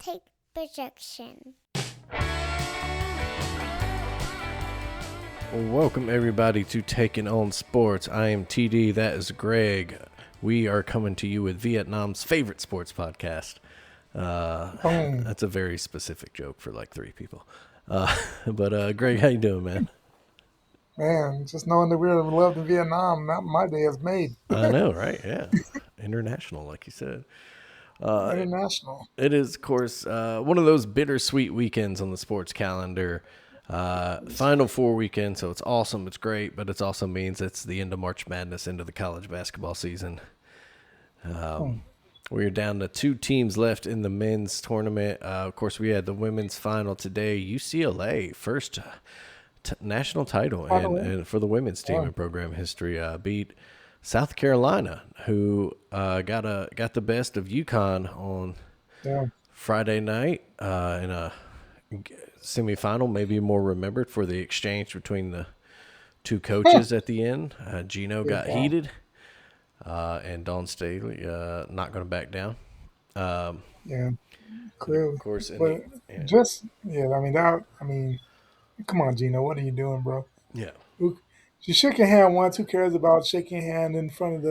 take projection. Welcome everybody to Taking on Sports. I am TD, that is Greg. We are coming to you with Vietnam's favorite sports podcast. That's a very specific joke for like 3 people. But Greg, how you doing, man? Man, just knowing that we're loved in Vietnam, my day is made. I know, right? Yeah. International, like you said. International. It is, of course, one of those bittersweet weekends on the sports calendar. Final Four weekend, so it's awesome, it's great, but it also means it's the end of March Madness, into the college basketball season. We're down to 2 teams left in the men's tournament. Of course, we had the women's final today. UCLA, first national title and for the women's team in program history, beat South Carolina, who got the best of UConn on Friday night in a semifinal, maybe more remembered for the exchange between the 2 coaches at the end. Gino got heated, and Dawn Staley not going to back down. Clearly. Of course, Come on, Gino, what are you doing, bro? Yeah. You shook your hand once. Who cares about shaking your hand in front of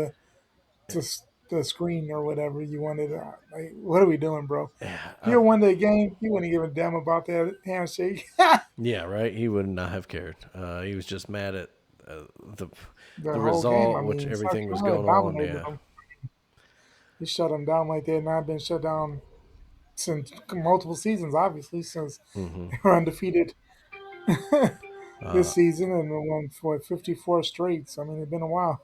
the screen or whatever you wanted? Like, what are we doing, bro? If you won the game, you wouldn't give a damn about that handshake. Yeah, right. He would not have cared. He was just mad at the whole result, game. which everything was going on. Yeah. Them. He shut them down like they had not been shut down since multiple seasons, obviously, since they were undefeated this season and won for 54 straight. So, I mean, it's been a while.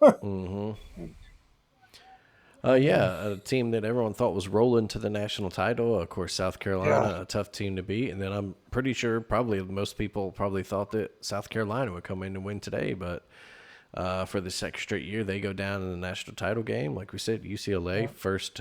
A team that everyone thought was rolling to the national title. Of course, South Carolina, a tough team to beat. And then I'm pretty sure probably most people probably thought that South Carolina would come in and win today. But for the second straight year, they go down in the national title game. Like we said, UCLA, first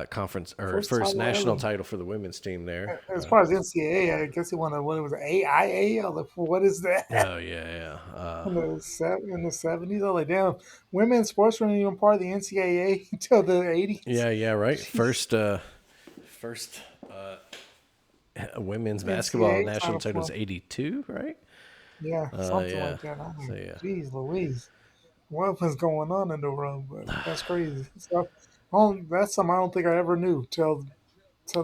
conference or first national title for the women's team there. As far as NCAA, I guess he won what it was, AIA. What is that? Oh yeah. In the 70s, I was like, damn, women's sports weren't even part of the NCAA until the 80s. Yeah, right. First women's basketball national title was 82, right? Yeah, something like that. I'm like, geez, Louise, what was going on in the world? But that's crazy. So, that's something I don't think I ever knew till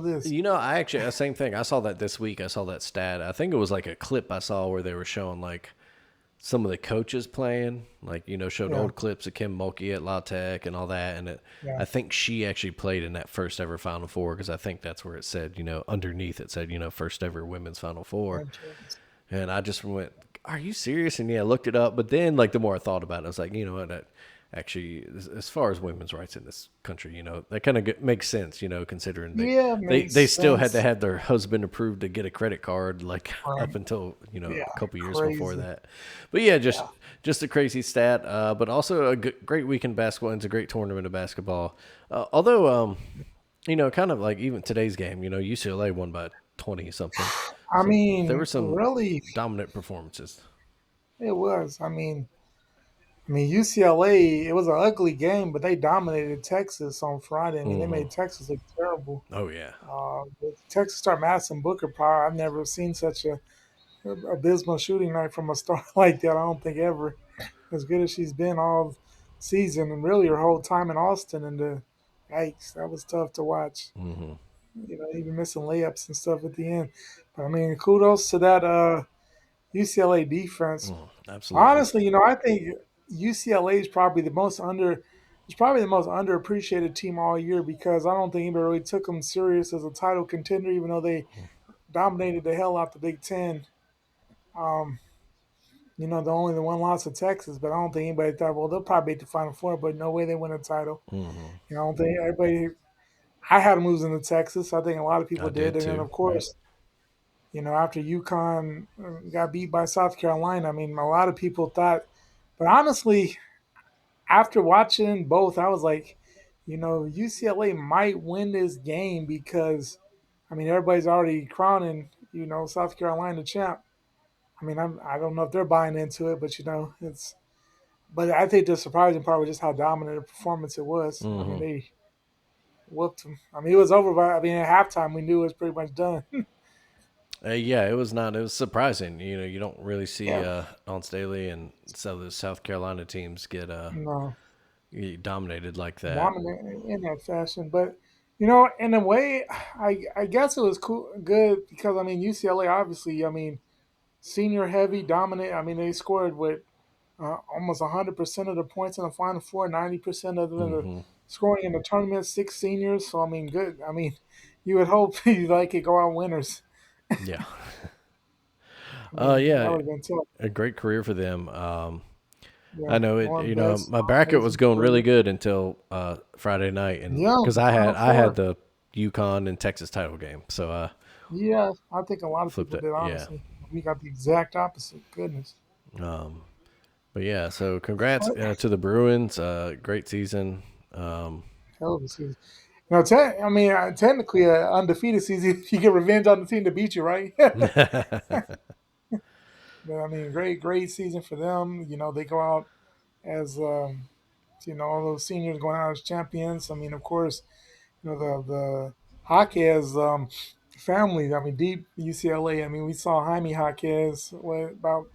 this. I actually, same thing. I saw that this week. I saw that stat. I think it was like a clip I saw where they were showing like some of the coaches playing, like, showed old clips of Kim Mulkey at La Tech and all that. And I think she actually played in that first ever Final Four, because I think that's where it said, underneath it said, first ever women's Final Four. And I just went, are you serious? And I looked it up. But then, like, the more I thought about it, I was like, you know what? Actually, as far as women's rights in this country, that kind of makes sense, considering they still had to have their husband approved to get a credit card, like up until, a couple years before that. But yeah, just a crazy stat, but also a great week in basketball. And it's a great tournament of basketball. Although, kind of like even today's game, UCLA won by 20 something. I mean, there were some really dominant performances. It was. I mean, UCLA, it was an ugly game, but they dominated Texas on Friday. I mean, they made Texas look terrible. Oh, yeah. Texas star Madison Booker power. I've never seen such a abysmal shooting night from a star like that. I don't think ever. As good as she's been all season and really her whole time in Austin. And yikes, that was tough to watch. Even missing layups and stuff at the end. But, I mean, kudos to that UCLA defense. Absolutely. Honestly, I think UCLA is probably the most underappreciated team all year, because I don't think anybody really took them serious as a title contender, even though they dominated the hell out the Big Ten. The one loss to Texas, but I don't think anybody thought, well, they'll probably make the Final Four, but no way they win a title. I don't think everybody. I had them losing to Texas. I think a lot of people did, and then of course. After UConn got beat by South Carolina, I mean, a lot of people thought, but honestly, after watching both, I was like, UCLA might win this game, because, I mean, everybody's already crowning, South Carolina champ. I mean, I don't know if they're buying into it, but but I think the surprising part was just how dominant a performance it was. I mean, whooped them. I mean, it was over by. I mean, at halftime, we knew it was pretty much done. Yeah, it was not. It was surprising. You don't really see Yeah, Lance Staley and some of the South Carolina teams no, get dominated like that. dominant in that fashion. But in a way, I guess it was cool, good because I mean UCLA obviously. I mean, senior heavy, dominant. I mean, they scored with almost 100% of the points in the Final Four, 90% of the Hmm. scoring in the tournament, six seniors. So I mean, good. I mean, you would hope you like it go out winners. Yeah. I mean, that Yeah, would have been tough. a great career for them. I Yeah, know it. one of the best, My bracket was amazing going really career. good until Friday night, and Yeah, because the Final I had Four. the UConn and Texas title game, so Yeah, I think a lot of flipped people it. did. Yeah. Honestly, we got the exact opposite. Goodness. Um, but yeah, so congrats But to the Bruins. Great season. Um, hell of a season. I mean, technically, undefeated season. If you get revenge on the team that beat you, right? But I mean, great season for them. They go out as all those seniors going out as champions. I mean, of course, the Jaquez family. I mean, deep UCLA. I mean, we saw Jaime Jaquez about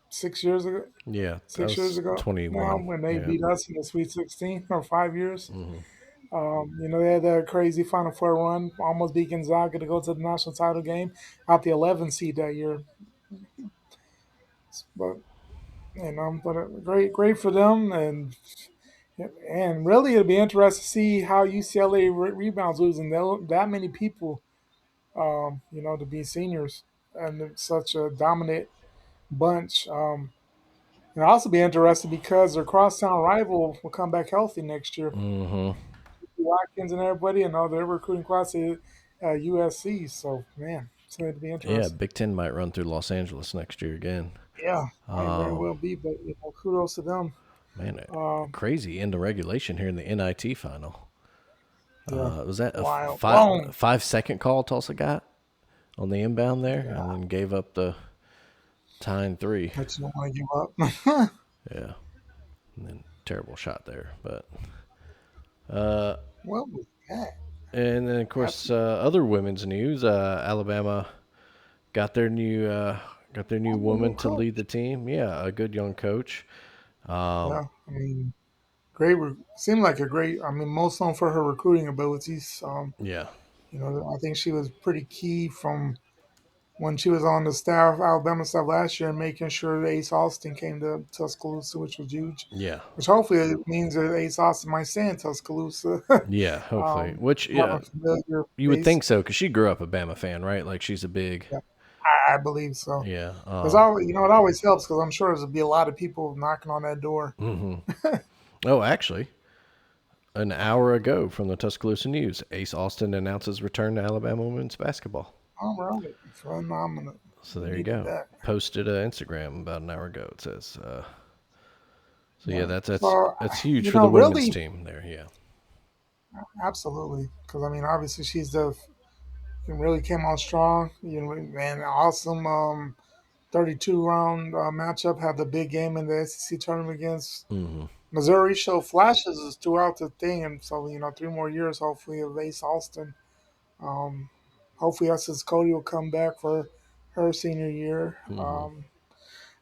6 years ago. yeah, that 6 years was ago now 21. when they Yeah. beat us in the Sweet 16 or 5 years. Hmm. They had that crazy Final Four run, almost beat Gonzaga to go to the national title game, out the 11 seed that year. But great for them, and really it'll be interesting to see how UCLA rebounds losing that many people. To be seniors and it's such a dominant bunch. And it'll also be interesting because their crosstown rival will come back healthy next year. Hmm. Watkins and everybody, and all their recruiting class at USC. So man, it's going to be Yeah, interesting. Big Ten might run through Los Angeles next year again. Yeah, might very Um, well be, but kudos to them. Man, Um, crazy into regulation here in the NIT final. yeah, Was that a wild. Boom. 5 second call Tulsa got on the inbound there, Yeah, and then gave up the tying three? but you don't want to give up. Yeah, and then terrible shot there, but. Uh, What was that? and then of That's course other women's news. Alabama got their new a new woman to lead the coach. team. Yeah, a good young coach. Um, Yeah, I mean, great. Seemed like a great. I mean, most known for her recruiting abilities. yeah, I think she was pretty key from when she was on the staff, Alabama staff last year, and making sure Ace Austin came to Tuscaloosa, which was huge. yeah, Which hopefully it means that Ace Austin might stay in Tuscaloosa, yeah. Hopefully, which have yeah, a familiar you would face. think so because she grew up a Bama fan, right? Like she's a big Yeah, I believe so. yeah. Because always, it always helps because I'm sure there'll be a lot of people knocking on that door. Hmm. Oh, actually, an hour ago from the Tuscaloosa News, Ace Austin announces return to Alabama women's basketball. All right, phenomenal. So We there you needed go. that. Posted Instagram about an hour ago. It says. So yeah, Yeah. So, that's huge for the women's really, team there. Yeah. absolutely. Because I mean, obviously, she's the really came on strong. Man, awesome. 32 round matchup. Had the big game in the SEC tournament against Hmm. Missouri. Showed flashes throughout the thing, and so 3 more years hopefully of Ace Austin. Um, hopefully, Essex Cody will come back for her senior year. Hmm.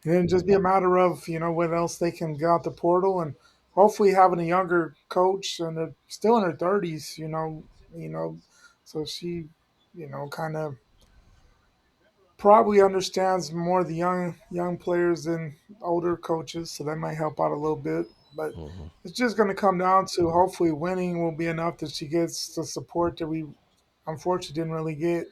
And then just be a matter of what else they can get out the portal, and hopefully having a younger coach and they're still in her 30s. You know, so she kind of probably understands more of the young players than older coaches, so that might help out a little bit. But Hmm. it's just going to come down to hopefully winning will be enough that she gets the support that we unfortunately didn't really get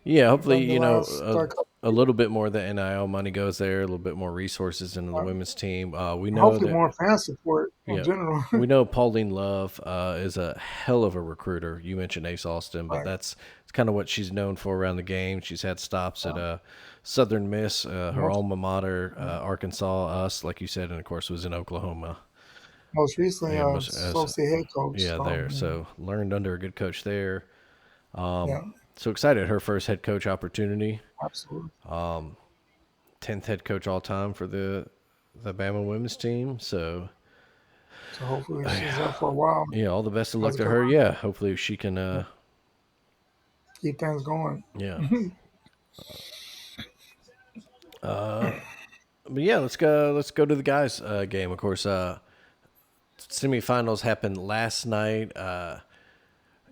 Yeah. Hopefully, the last couple a years. little bit more of the NIL money goes there. A little bit more resources into the women's team. We know Hopefully that. more fan support in Yeah. general. We know Pauline Love is a hell of a recruiter. You mentioned Ace Austin, but Right. that's it's kind of what she's known for around the game. She's had stops at Southern Miss, her Most, alma mater, Arkansas, us, like you said, and of course was in Oklahoma. most recently, Yeah, as associate head coach. yeah, So, there. So learned under a good coach there. yeah, So excited her first head coach opportunity. absolutely. 10th head coach all time for the Bama women's team. So So hopefully she's there for a while. Yeah, all the best of luck Has a to good her. run. Yeah, hopefully she can. Keep things going. Yeah. But yeah, let's go. Let's go to the guys' game. Of course, semifinals happened last night.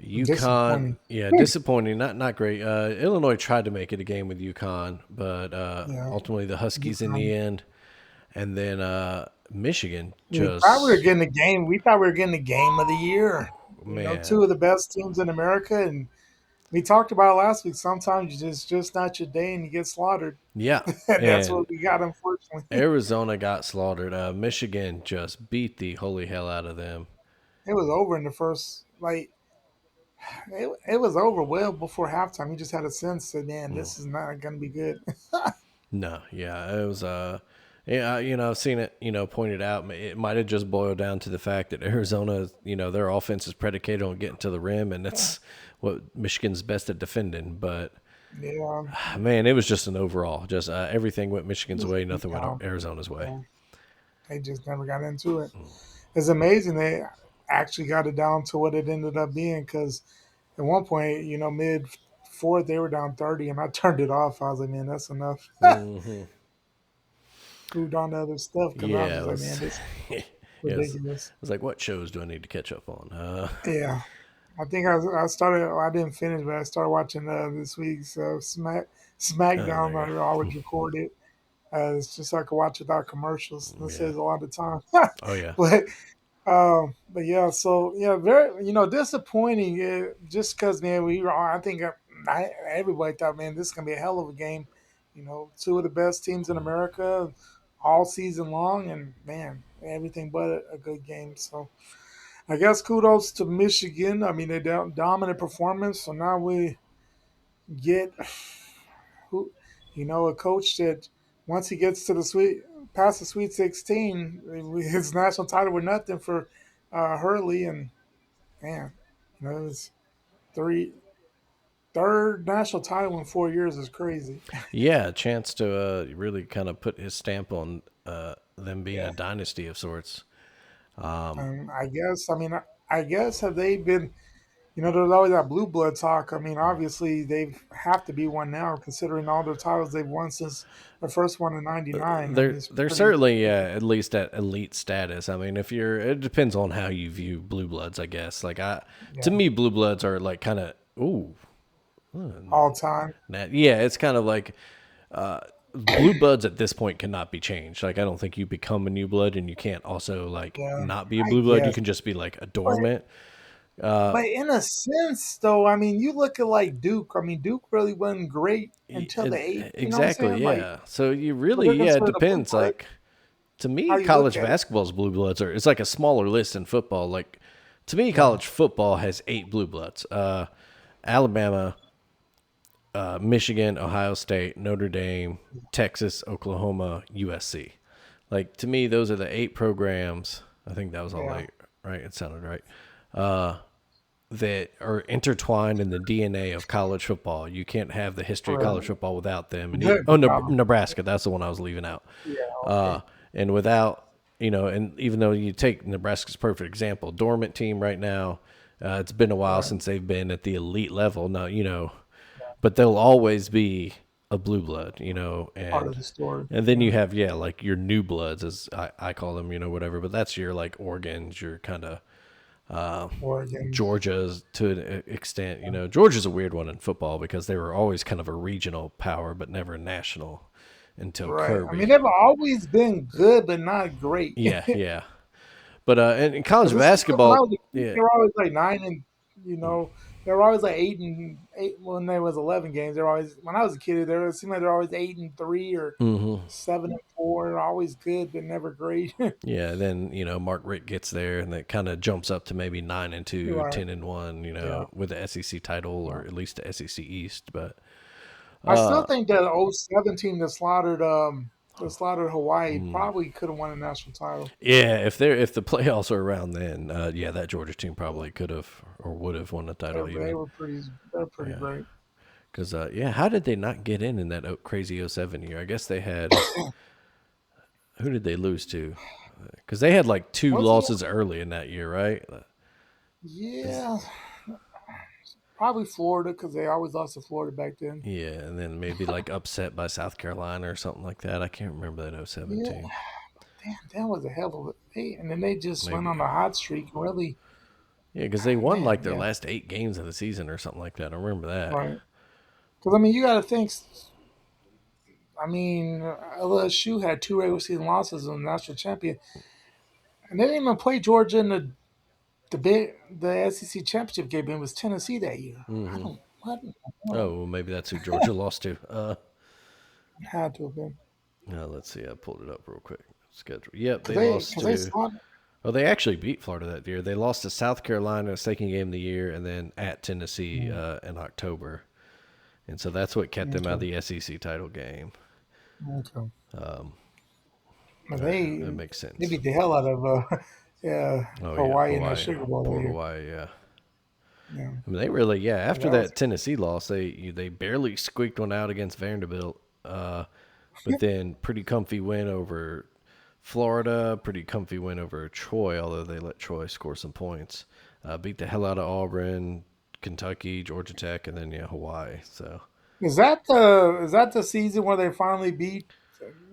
UConn, Disappointing. yeah, disappointing. Not great. Illinois tried to make it a game with UConn, but Yeah. ultimately the Huskies in the end, and then Michigan We thought we were just getting the game. We thought we were getting the game of the year. man, Two of the best teams in America, and we talked about it last week. Sometimes it's just not your day, and you get slaughtered. yeah, And that's and what we got, unfortunately. Arizona got slaughtered. Michigan just beat the holy hell out of them. It was over in the first, like, it was over well before halftime. You just had a sense that, man, this is not going to be good. No, yeah, it was. Yeah, I've seen it. Pointed out. It might have just boiled down to the fact that Arizona, their offense is predicated on getting to the rim, and that's what Michigan's best at defending. But Yeah. man, it was just an overall, just everything went Michigan's way, nothing went Yeah. Arizona's way. Yeah. They just never got into it. It's amazing they actually got it down to what it ended up being because at one point, mid fourth, they were down 30, and I turned it off. I was like, man, that's enough. Hmm. Moved on to other stuff because I was Yeah, it just like, man, was. this is It was, it ridiculous. was like, what shows do I need to catch up on? Yeah. I think I started, I didn't finish, but I started watching this week's SmackDown. There I always record it. It's just so I could watch without commercials. you This go. Yeah. saves a lot of time. Oh yeah. but but yeah, so yeah, very disappointing. Just because man, I think everybody thought man, this is gonna be a hell of a game. Two of the best teams in America all season long, and man, everything but a good game. So I guess kudos to Michigan. I mean, they dominant performance. So now we get who, a coach that once he gets to the past the Sweet 16, his national title with nothing for Hurley, and man, it's three third national title in 4 years is crazy. Yeah, a chance to really kind of put his stamp on them being a Yeah, dynasty of sorts. and I guess have they been? There's always that blue blood talk. I mean, obviously they have to be one now, considering all the titles they've won since the first one in '99. I mean, it's They're pretty. certainly at least at elite status. I mean, it depends on how you view blue bloods, I guess. Like to Yeah, me, blue bloods are like kind of all time. yeah, it's kind of like blue bloods at this point cannot be changed. Like I don't think you become a new blood, and you can't also like Yeah, not be a I blue blood. You guess. can just be like a But dormant. But in a sense, though, I mean, you look at like Duke. I mean, Duke really wasn't great until the eighth. You know what I'm saying? Exactly, Like, yeah. So you but really, they're yeah, it considered a blue depends. blood. Like to How me, you look college at it? basketball's blue bloods it's like a smaller list in football. Like to me, Yeah, college football has 8 blue bloods: Alabama, Michigan, Ohio State, Notre Dame, Texas, Oklahoma, USC. Like to me, those are the 8 programs. I think that was all yeah, 8, right? It sounded right. That are intertwined in the DNA of college football. You can't have the history of college right. football without them. And Good. Nebraska, that's the one I was leaving out. Yeah, Uh, okay. and without, and even though you take Nebraska's perfect example, dormant team right now, it's been a while Right. since they've been at the elite level. Now, but they'll always be a blue blood, Part of the story. and then Yeah, you have, yeah, like your new bloods, as I call them, whatever, but that's your like Oregon's, your kind of Oregon. Georgia's to an extent. Georgia's a weird one in football because they were always kind of a regional power, but never national until Right. I mean, Kirby. they've always been good, but not great. Yeah, yeah. But in college Because it seemed like when I basketball, was a kid, yeah, they were always like nine and they were always like 8-8 when there was 11 games. They were always when I was a kid, it seemed like they're always 8-3 or hmm 7-4. They're always good, but never great. yeah. Then Mark Richt gets there, and that kind of jumps up to maybe 9-2, Right. 10-1. Yeah. With the SEC title Yeah. or at least the SEC East. But I still think that '07 team that slaughtered Hawaii mm, probably could have won a national title. yeah, if the playoffs are around, then yeah, that Georgia team probably could have or would have won the They, title they even. were pretty they're pretty Yeah. great. Because, yeah, how did they not get in that crazy '07 year? I guess they had, who did they lose to? Because they had like two Was he? losses early in that year, right? Yeah, probably Florida because they always lost to Florida back then. Yeah, and then maybe like upset by South Carolina or something like that. I can't remember that '07 Yeah, team. damn, that was a hell of a. And then they just went Maybe. on a hot streak. Really, Yeah, because they won like man, their yeah, last 8 games of the season or something like that. I remember that. right. Because I mean, you got to think. I mean, LSU had two regular season losses in the national champion, and they didn't even play Georgia in the SEC championship game. It was Tennessee that year. I Hmm. don't what in the world Oh, well, maybe that's who Georgia lost to. it had to have been Let's see. I pulled it up real quick. Schedule. Yep, because they lost they to. saw Oh, they actually beat Florida that year. They lost to South Carolina, second game of the year, and then at Tennessee in October. And so that's what kept them out of okay, the SEC title game. okay. But That they makes they sense. beat the hell out of yeah Oh yeah, Hawaii in that Hawaii, Sugar Bowl that poor year. Hawaii. Yeah, Yeah, I mean they really but After that was that Tennessee loss, they barely squeaked one out against Vanderbilt, but then pretty comfy win over Florida, pretty comfy win over Troy, although they let Troy score some points. Beat the hell out of Auburn, Kentucky, Georgia Tech, and then Hawaii. So is that the season where they finally beat?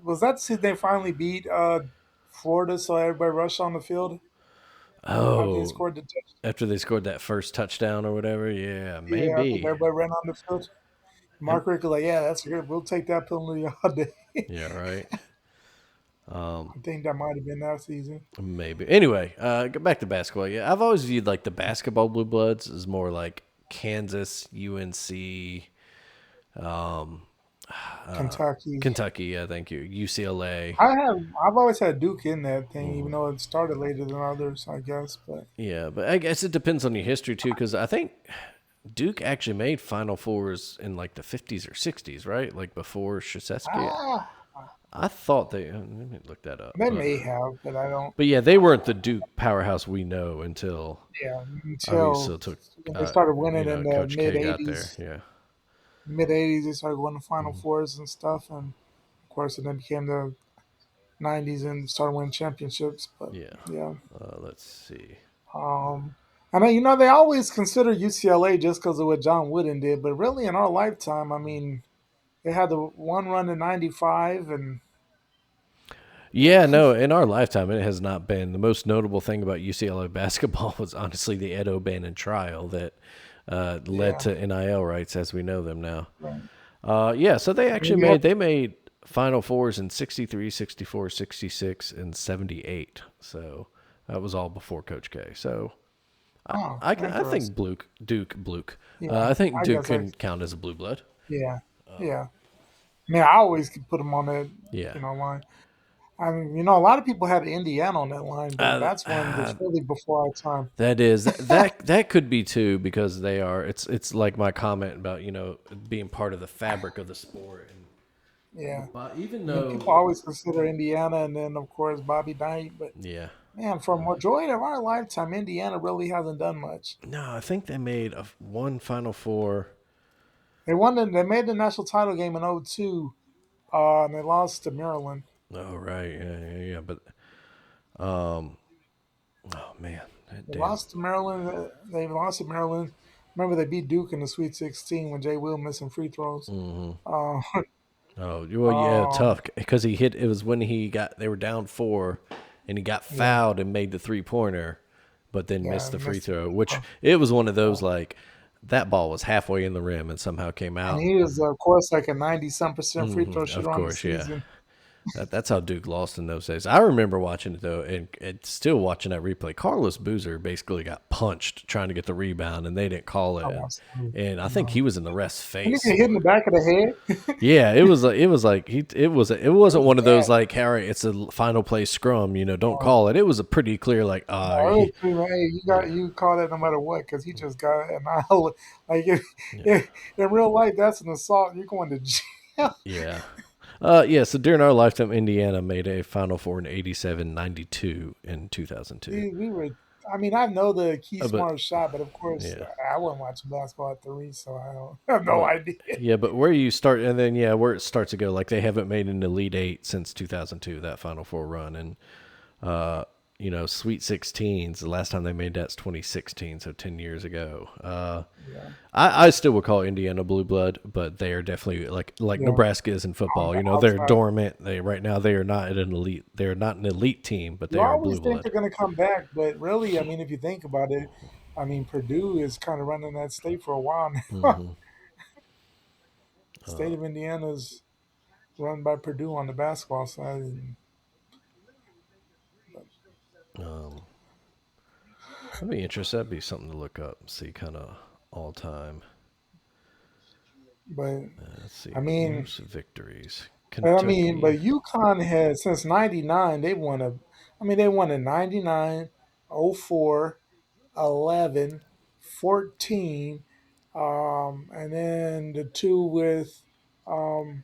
Was that the season they finally beat Florida? So everybody rushed on the field after they oh, scored the touchdown. after they scored that first touchdown or whatever, yeah, Yeah, I think maybe. everybody ran on the field. And, Mark Richt was like, "Yeah, that's good. We'll take that penalty all day." yeah, right. I think that might have been that season. Maybe. Anyway, go back to basketball. Yeah, I've always viewed like the basketball blue bloods as more like Kansas, UNC, Kentucky. Kentucky. Yeah, thank you. UCLA. I've always had Duke in that thing, even Mhm. though it started later than others, I guess. But Yeah, but I guess it depends on your history too, because I think Duke actually made Final Fours in like the 50s or 60s, right? Like before Krzyzewski. ah, I thought they. Let me look that up. they may have, but I don't. But yeah, they weren't the Duke powerhouse we know until Yeah, obviously until it took when they started winning in the Coach mid K got there. '80s. Yeah. Mid '80s, they started winning Final Fours and stuff, and of course, it then became the '90s and started winning championships. But Yeah. yeah, Let's see. um, I mean, they always consider UCLA just because of what John Wooden did, but really, in our lifetime, I mean, they had the one run in '95, and Yeah, no, in our lifetime, it has not been. The most notable thing about UCLA basketball was honestly the Ed O'Bannon trial that led yeah, to NIL rights as we know them now. right. Yeah, so they I mean, actually you have, made Final Fours in 63, 64, 66, and 78. So that was all before Coach K. So oh, I think interesting. Duke. Yeah, I think I Duke guess can count as a blue blood. yeah, yeah. I mean, I always could put them on that, Yeah. line. I mean, a lot of people had Indiana on that line, but Uh, that's one uh, that's really before our time. That is that could be too because they are. It's like my comment about being part of the fabric of the sport. Yeah. But even I mean, people though, always consider Indiana and then, of course, Bobby Knight. But, yeah, man, for a majority of our lifetime, Indiana really hasn't done much. no, I think they made one Final Four. They made the national title game in '02, and they lost to Maryland. Oh right, yeah. But um, oh man, that They damn. lost to Maryland. They lost to Maryland. Remember, they beat Duke in the Sweet 16 when Jay Will missing free throws. Uh, Oh well, yeah, um, tough because he hit. It was when they were down 4, and he got yeah, fouled and made the 3-pointer, but then missed yeah, the free missed throw. free Which throw. it was one of those like that ball was halfway in the rim and somehow came And out. he was, of course, like a 90-some% free throw Of shooter on the course, yeah. season. That's how Duke lost in those days. I remember watching it though, and still watching that replay. Carlos Boozer basically got punched trying to get the rebound, and they didn't call it. I watched him. And I think No. he was in the ref's Didn't face. he get hit in the back of the head? Yeah, it was like it It wasn't was one of those bad. like Harry, it's a final play scrum, don't No, call it. It was a pretty clear like no, it was pretty much, hey, yeah, you call that no matter what because he just got annihilated. Like yeah, in real life, that's an assault. You're going to jail. yeah. Yeah, so during our lifetime, Indiana made a Final Four in 87, 92, and 2002. We were. I mean, I know the key But smart shot, but of course, yeah, I wasn't watching basketball at 3, so I don't I have no but idea. yeah, but where you start and then where it starts to go, like they haven't made an Elite Eight since 2002, that Final Four run, and Uh, Sweet 16s. The last time they made that's 2016, so 10 years ago. Yeah, I still would call Indiana blue blood, but they are definitely like yeah. Nebraska is in On football. the They're outside, dormant. They right now they are not an elite. They are not an elite team, but you they are always blue think blood. they're going to come back, but really, I mean, if you think about it, I mean, Purdue is kind of running that state for a while now. Hmm. State of Indiana is run by Purdue on the basketball side, Um, that'd be interesting. That'd be something to look up. See, kind of all time. but Let's I see, mean, most victories. but Kentucky. UConn had since '99 they won I mean, they won in '99, '04, 11, 14, and then the two um,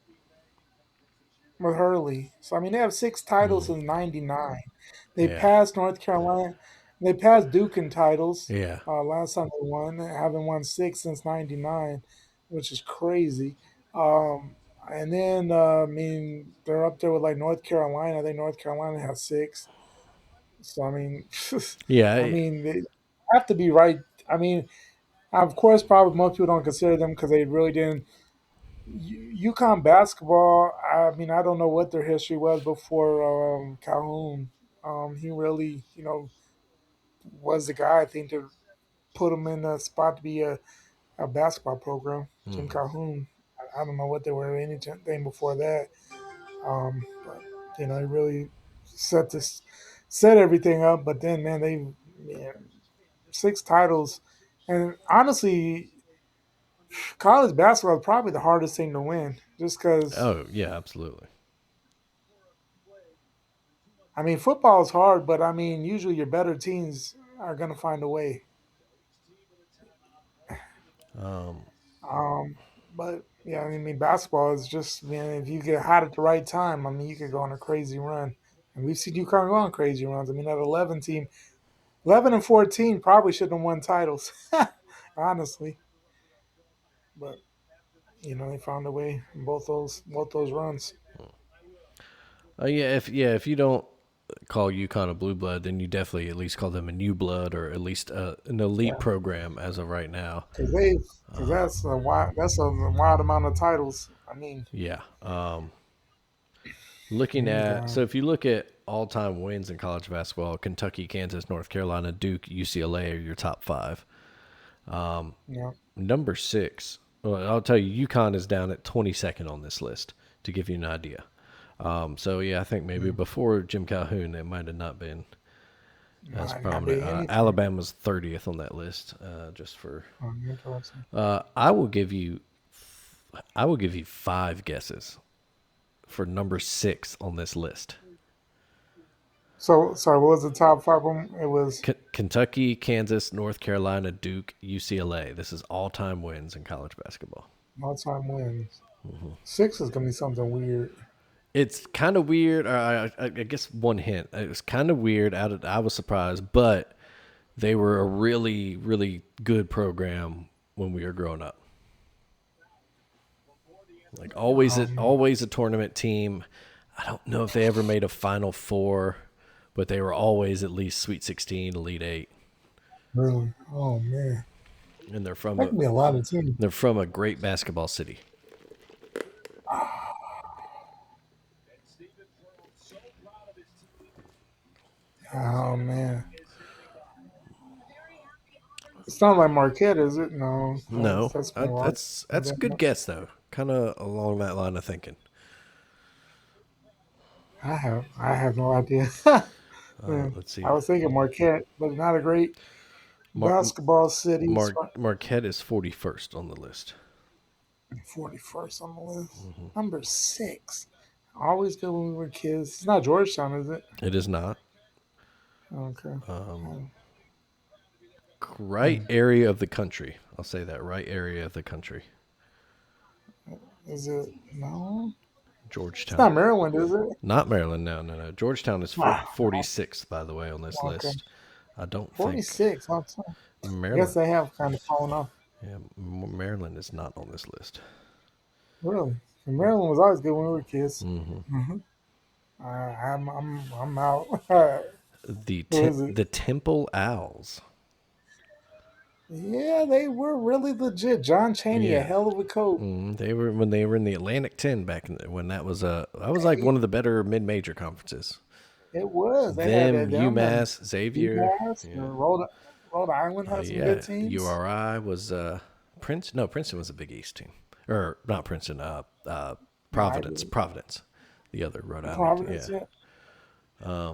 with Hurley. So I mean, they have six titles Mm, since '99. They yeah, passed North Carolina. They passed Duke in titles. yeah, Last time they won, haven't won six since '99, which is crazy. Um, and then I mean, they're up there with like North Carolina. I think North Carolina has six. So I mean, yeah. I mean they have to be right. I mean, of course, probably most people don't consider them because they really didn't. UConn basketball. I mean, I don't know what their history was before Calhoun. He really, was the guy I think to put him in a spot to be a basketball program. Jim Hmm. Calhoun. I don't know what they were anything before that. But he really set everything up. But then, man, man, six titles, and honestly, college basketball is probably the hardest thing to win, just because. Oh, yeah, absolutely. I mean, football is hard, but I mean, usually your better teams are going to find a way. Um, Um, but yeah, I mean, basketball is just, man, if you get hot at the right time, I mean, you could go on a crazy run. And we've seen you kind of go on crazy runs. I mean, that 11 team, 11 and 14 probably shouldn't have won titles, honestly. But they found a way in both those runs. if you don't call UConn a blue blood, then you definitely at least call them a new blood or at least an elite Yeah, program as of right now. because that's a wild amount of titles. I mean, Yeah. I Looking mean, at so if you look at all time wins in college basketball, Kentucky, Kansas, North Carolina, Duke, UCLA are your top five. yeah, Number six, well, I'll tell you, UConn is down at 22nd on this list to give you an idea. So yeah, I think maybe yeah. before Jim Calhoun, it might have not been as Might not prominent. be anything. Alabama's 30th on that list. Just for Interesting. I will give you five guesses for number six on this list. So sorry, what was the top five of them? It was Kentucky, Kansas, North Carolina, Duke, UCLA. This is all time wins in college basketball. all-time wins. Six is gonna be something weird. It's kind of weird. I guess one hint. It was kind of weird. I was surprised, but they were a really, really good program when we were growing up. Like Um, always a tournament team. I don't know if they ever made a Final Four, but they were always at least Sweet 16, Elite Eight, really? Oh man, and that can be a lot of teams. they're from a great basketball city. Oh man, it's not like Marquette, is it? No, that's No, that's Milwaukee. that's a That good guess though. Kind of along that line of thinking. I have no idea. Man, Let's I see. was thinking Marquette, but not a great Mar- basketball city. Marquette is 41st on the list. 41st on the list. Number six. Always good when we were kids. It's not Georgetown, is it? It is not. Okay. Right area of the country. I'll say that right area of the country. Is it? No. It's Georgetown. not Maryland, is it? Not Maryland. No, no, no. Georgetown is Ah, 46th, by the way, on this okay. list. I don't think 46. I guess Maryland. they have kind of fallen off. Yeah, Maryland is not on this list. Really. And Maryland was always good when we were kids. Hmm. I'm out. Who The is it? the Temple Owls. Yeah, they were really legit. John Chaney, a Yeah. hell of a coach. They were when they were in the Atlantic 10 back when that was like one of the better mid-major conferences. It was. They had Them, them and UMass, Xavier, UMass. yeah, Rhode Island had some good yeah. teams. URI was Prince. No, Princeton was a Big East team, or not Princeton. Providence, No, Providence, the other Rhode Island. Providence, Yeah. yeah.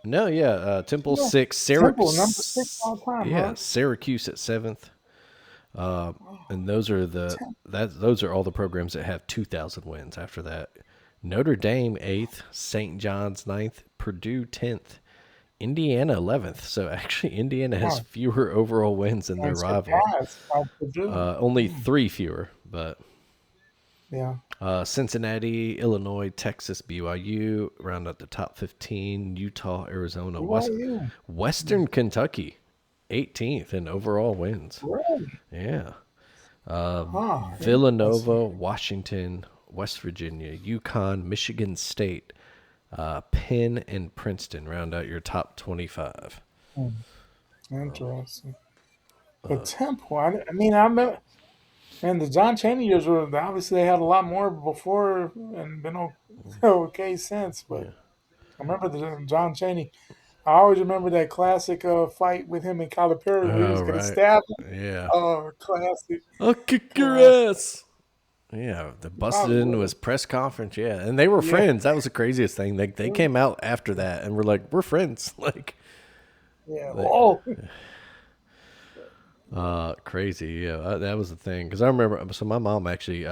No, yeah. Temple Yeah. six, Temple, number 6 all time, Yeah, huh? Syracuse at seventh. And those are those are all the programs that have 2,000 wins. After that, Notre Dame eighth, St. John's ninth, Purdue 10th, Indiana 11th. So actually, Indiana has Wow. fewer overall wins than their And rival. surpassed by Purdue. Only three fewer, but Yeah. Cincinnati, Illinois, Texas, BYU round out the top 15. Utah, Arizona, BYU. Western Kentucky, 18th in overall wins. Really? Yeah. Villanova, Interesting. Washington, West Virginia, Yukon, Michigan State, Penn, and Princeton round out your top 25. Hmm. Interesting. But Temple, I mean, I remember, and the John Chaney years were obviously they had a lot more before and been okay since. But Yeah. I remember the John Chaney. I always remember that classic fight with him and Calipari where he was Oh, going to right. stab him. Yeah. Oh, classic, I'll kick your classic. ass. Yeah, they He busted probably into would his have. press conference. Yeah, and they were Yeah. friends. That was the craziest thing. They came out after that and were like, "We're friends." Like, Yeah. they, Oh, crazy. Yeah, that was the thing. Because I remember. So my mom actually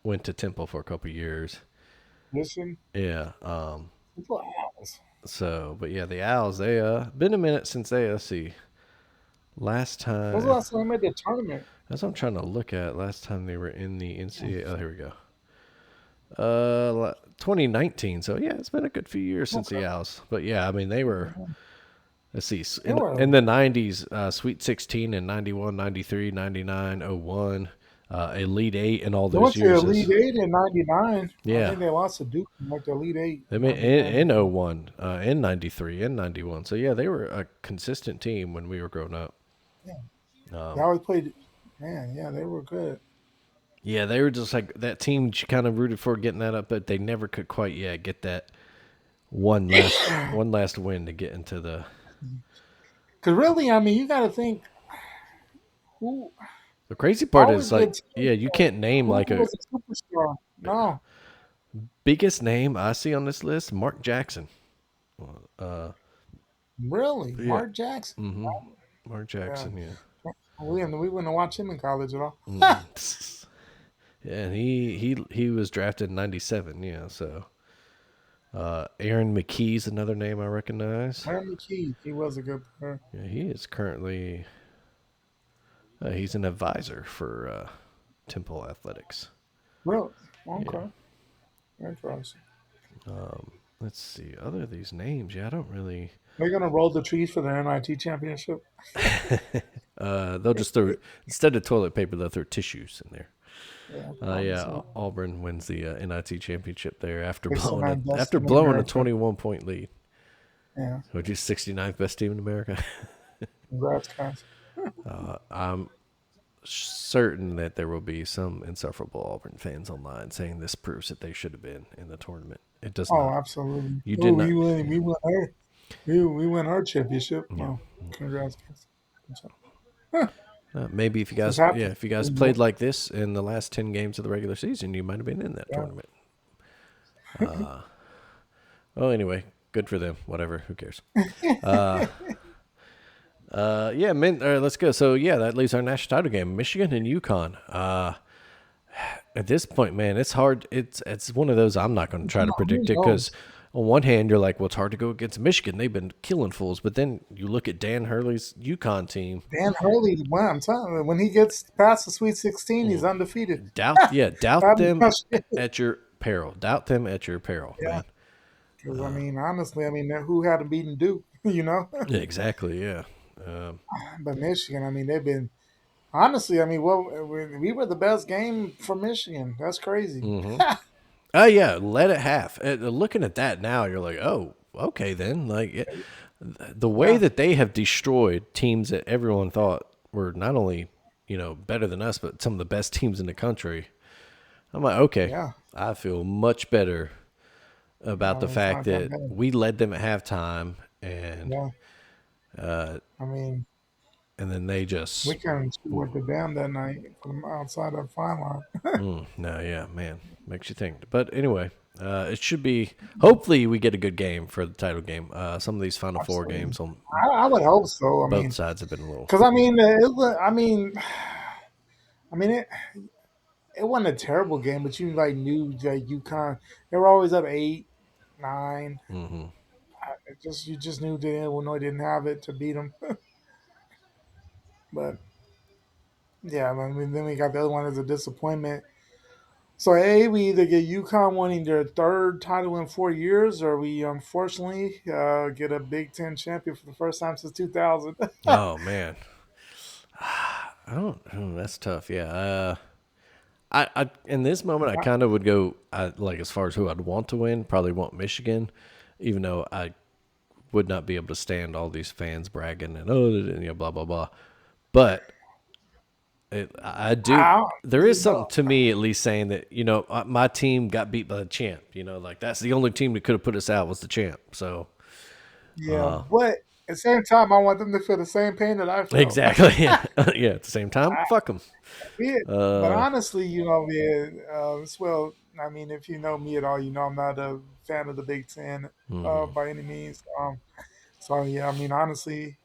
went to Temple for a couple years. listen. Yeah. Wow. So, but yeah, the Owls. They been a minute since they. Let's see. Last When's the time. last time I made the tournament? That's what I'm trying to look at. Last time they were in the Hmm. NCAA. Oh, here we go. 2019. So yeah, it's been a good few years since Okay. the Owls. But yeah, I mean they were. Let's see. They In were. the 90s, Sweet 16 in 91, 93, 99, 01, Elite 8 in all They those went to the years. Elite Eight in '99. I Yeah. think they lost to Duke in like the Elite Eight They in made '99. in 01, in 93, in 91. So yeah, they were a consistent team when we were growing up. Yeah. They Um, always played. Man, yeah, they were good. yeah, they were just like that team you kind of rooted for getting that up, but they never could quite get that one last win to get into the. Because really, I mean, you got to think who The crazy part is always like, good teams. yeah, you can't name Who like a was a superstar? No, biggest name I see on this list, Mark Jackson. really, Yeah. Mark Jackson. Mark Yeah, Jackson, yeah. we wouldn't watch him in college at all. Yeah, and he was drafted in 97, yeah, so Aaron McKee's another name I recognize. Aaron McKee, he was a good player. Yeah, he is currently he's an advisor for Temple Athletics. Really? Yeah. Okay, interesting. Let's see. Other of these names, yeah, I don't really. They're gonna roll the trees for the MIT championship. They'll just throw instead of toilet paper, they'll throw tissues in there. Yeah, probably Yeah, so. Auburn wins the NIT championship there after They still not best after in blowing a America. 21-point lead, Yeah, which is 69th best team in America. congrats, guys. I'm certain that there will be some insufferable Auburn fans online saying this proves that they should have been in the tournament. It does Oh, not. absolutely. You Oh, did not. we won our championship. Oh, congrats, guys. Good job. Huh, Maybe if you just guys, happened. if you guys played like this in the last 10 games of the regular season, you might have been in that Yeah. tournament. Well, anyway, good for them. Whatever. Who cares? Yeah, man. All right, let's go. So yeah, that leaves our national title game: Michigan and UConn. At this point, man, it's hard. It's one of those I'm not going to try to Who predict it because knows? on one hand you're like, well, it's hard to go against Michigan. They've been killing fools, but then you look at Dan Hurley's UConn team. Dan Hurley, well, I'm telling you, when he gets past the Sweet 16, he's undefeated. Doubt I'm them not sure. at your peril. Doubt them at your peril, Yeah, man. because I mean, honestly, I mean, who hadn't beaten Duke, you know? Yeah, exactly. Yeah. But Michigan, I mean, they've been honestly. I mean, well, we were the best game for Michigan. That's crazy. Oh yeah, let it have. Looking at that now, you're like, oh, okay then. Like the way Yeah, that they have destroyed teams that everyone thought were not only better than us, but some of the best teams in the country. I'm like, okay, yeah. I feel much better about the It's fact not that that bad. we led them at halftime, and Yeah, I mean, then they we just, kind of oof, screwed the band that night from outside the fine line. no, yeah, man, makes you think. But anyway, it should be. Hopefully, we get a good game for the title game. Some of these Final Four Absolutely, games on I would hope so. I both mean, sides have been a little. because I mean it wasn't a terrible game, but you like knew that UConn they were always up 8, 9. Hmm. You just knew that Illinois didn't have it to beat them. But yeah, I mean, then we got the other one as a disappointment. So A, we either get UConn winning their third title in 4 years, or we unfortunately get a Big Ten champion for the first time since 2000. Oh man, I don't. That's tough. Yeah. I in this moment, I kind of would go. Like as far as who I'd want to win, probably want Michigan, even though I would not be able to stand all these fans bragging and blah blah blah. But I do. I, There is something to me at least saying that my team got beat by the champ. Like that's the only team that could have put us out was the champ. So yeah, but at the same time, I want them to feel the same pain that I felt. exactly, yeah, yeah. At the same time, I, fuck them. but honestly, man, well, I mean, if you know me at all, you know I'm not a fan of the Big Ten by any means. So yeah, I mean, honestly,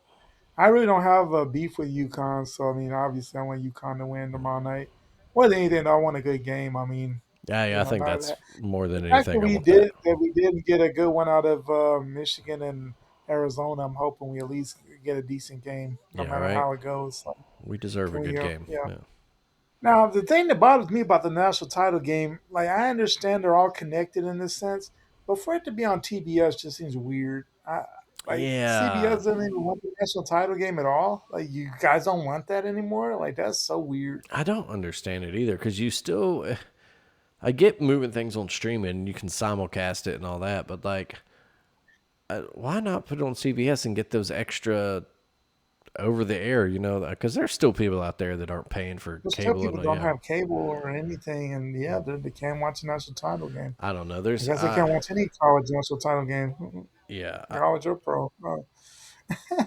I really don't have a beef with UConn. So I mean, obviously, I want UConn to win tomorrow night. More than anything, I want a good game. I mean, Yeah, I think not that's that more the than fact anything. I want that. that we didn't get a good one out of Michigan and Arizona. I'm hoping we at least get a decent game, no Yeah, matter right. how it goes. So, We deserve a can we? good game. Yeah. Yeah. Now, the thing that bothers me about the national title game, like I understand they're all connected in this sense, but for it to be on TBS just seems weird. Like Yeah, CBS doesn't even want the national title game at all. Like you guys don't want that anymore. Like that's so weird. I don't understand it either because you still. I get moving things on streaming and you can simulcast it and all that, but like, why not put it on CBS and get those extra over the air? Because there's still people out there that aren't paying for There's still cable people and don't have cable or anything, and yeah, they can't watch the national title game. I don't know. I There's guess they can't watch any college national title game, yeah, college or pro.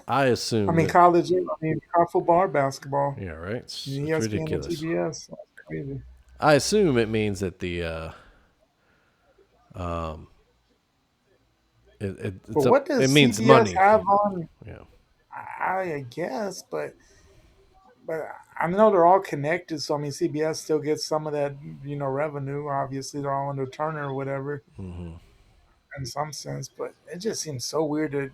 I I assume mean, that college. I mean, college football or basketball. yeah, right. It's ESPN and ridiculous. TBS. That's crazy. I assume it means that the But what it does means CBS money. have on? Yeah. I guess, but I know they're all connected. So I mean, CBS still gets some of that revenue. Obviously, they're all under Turner or whatever in some sense. But it just seems so weird that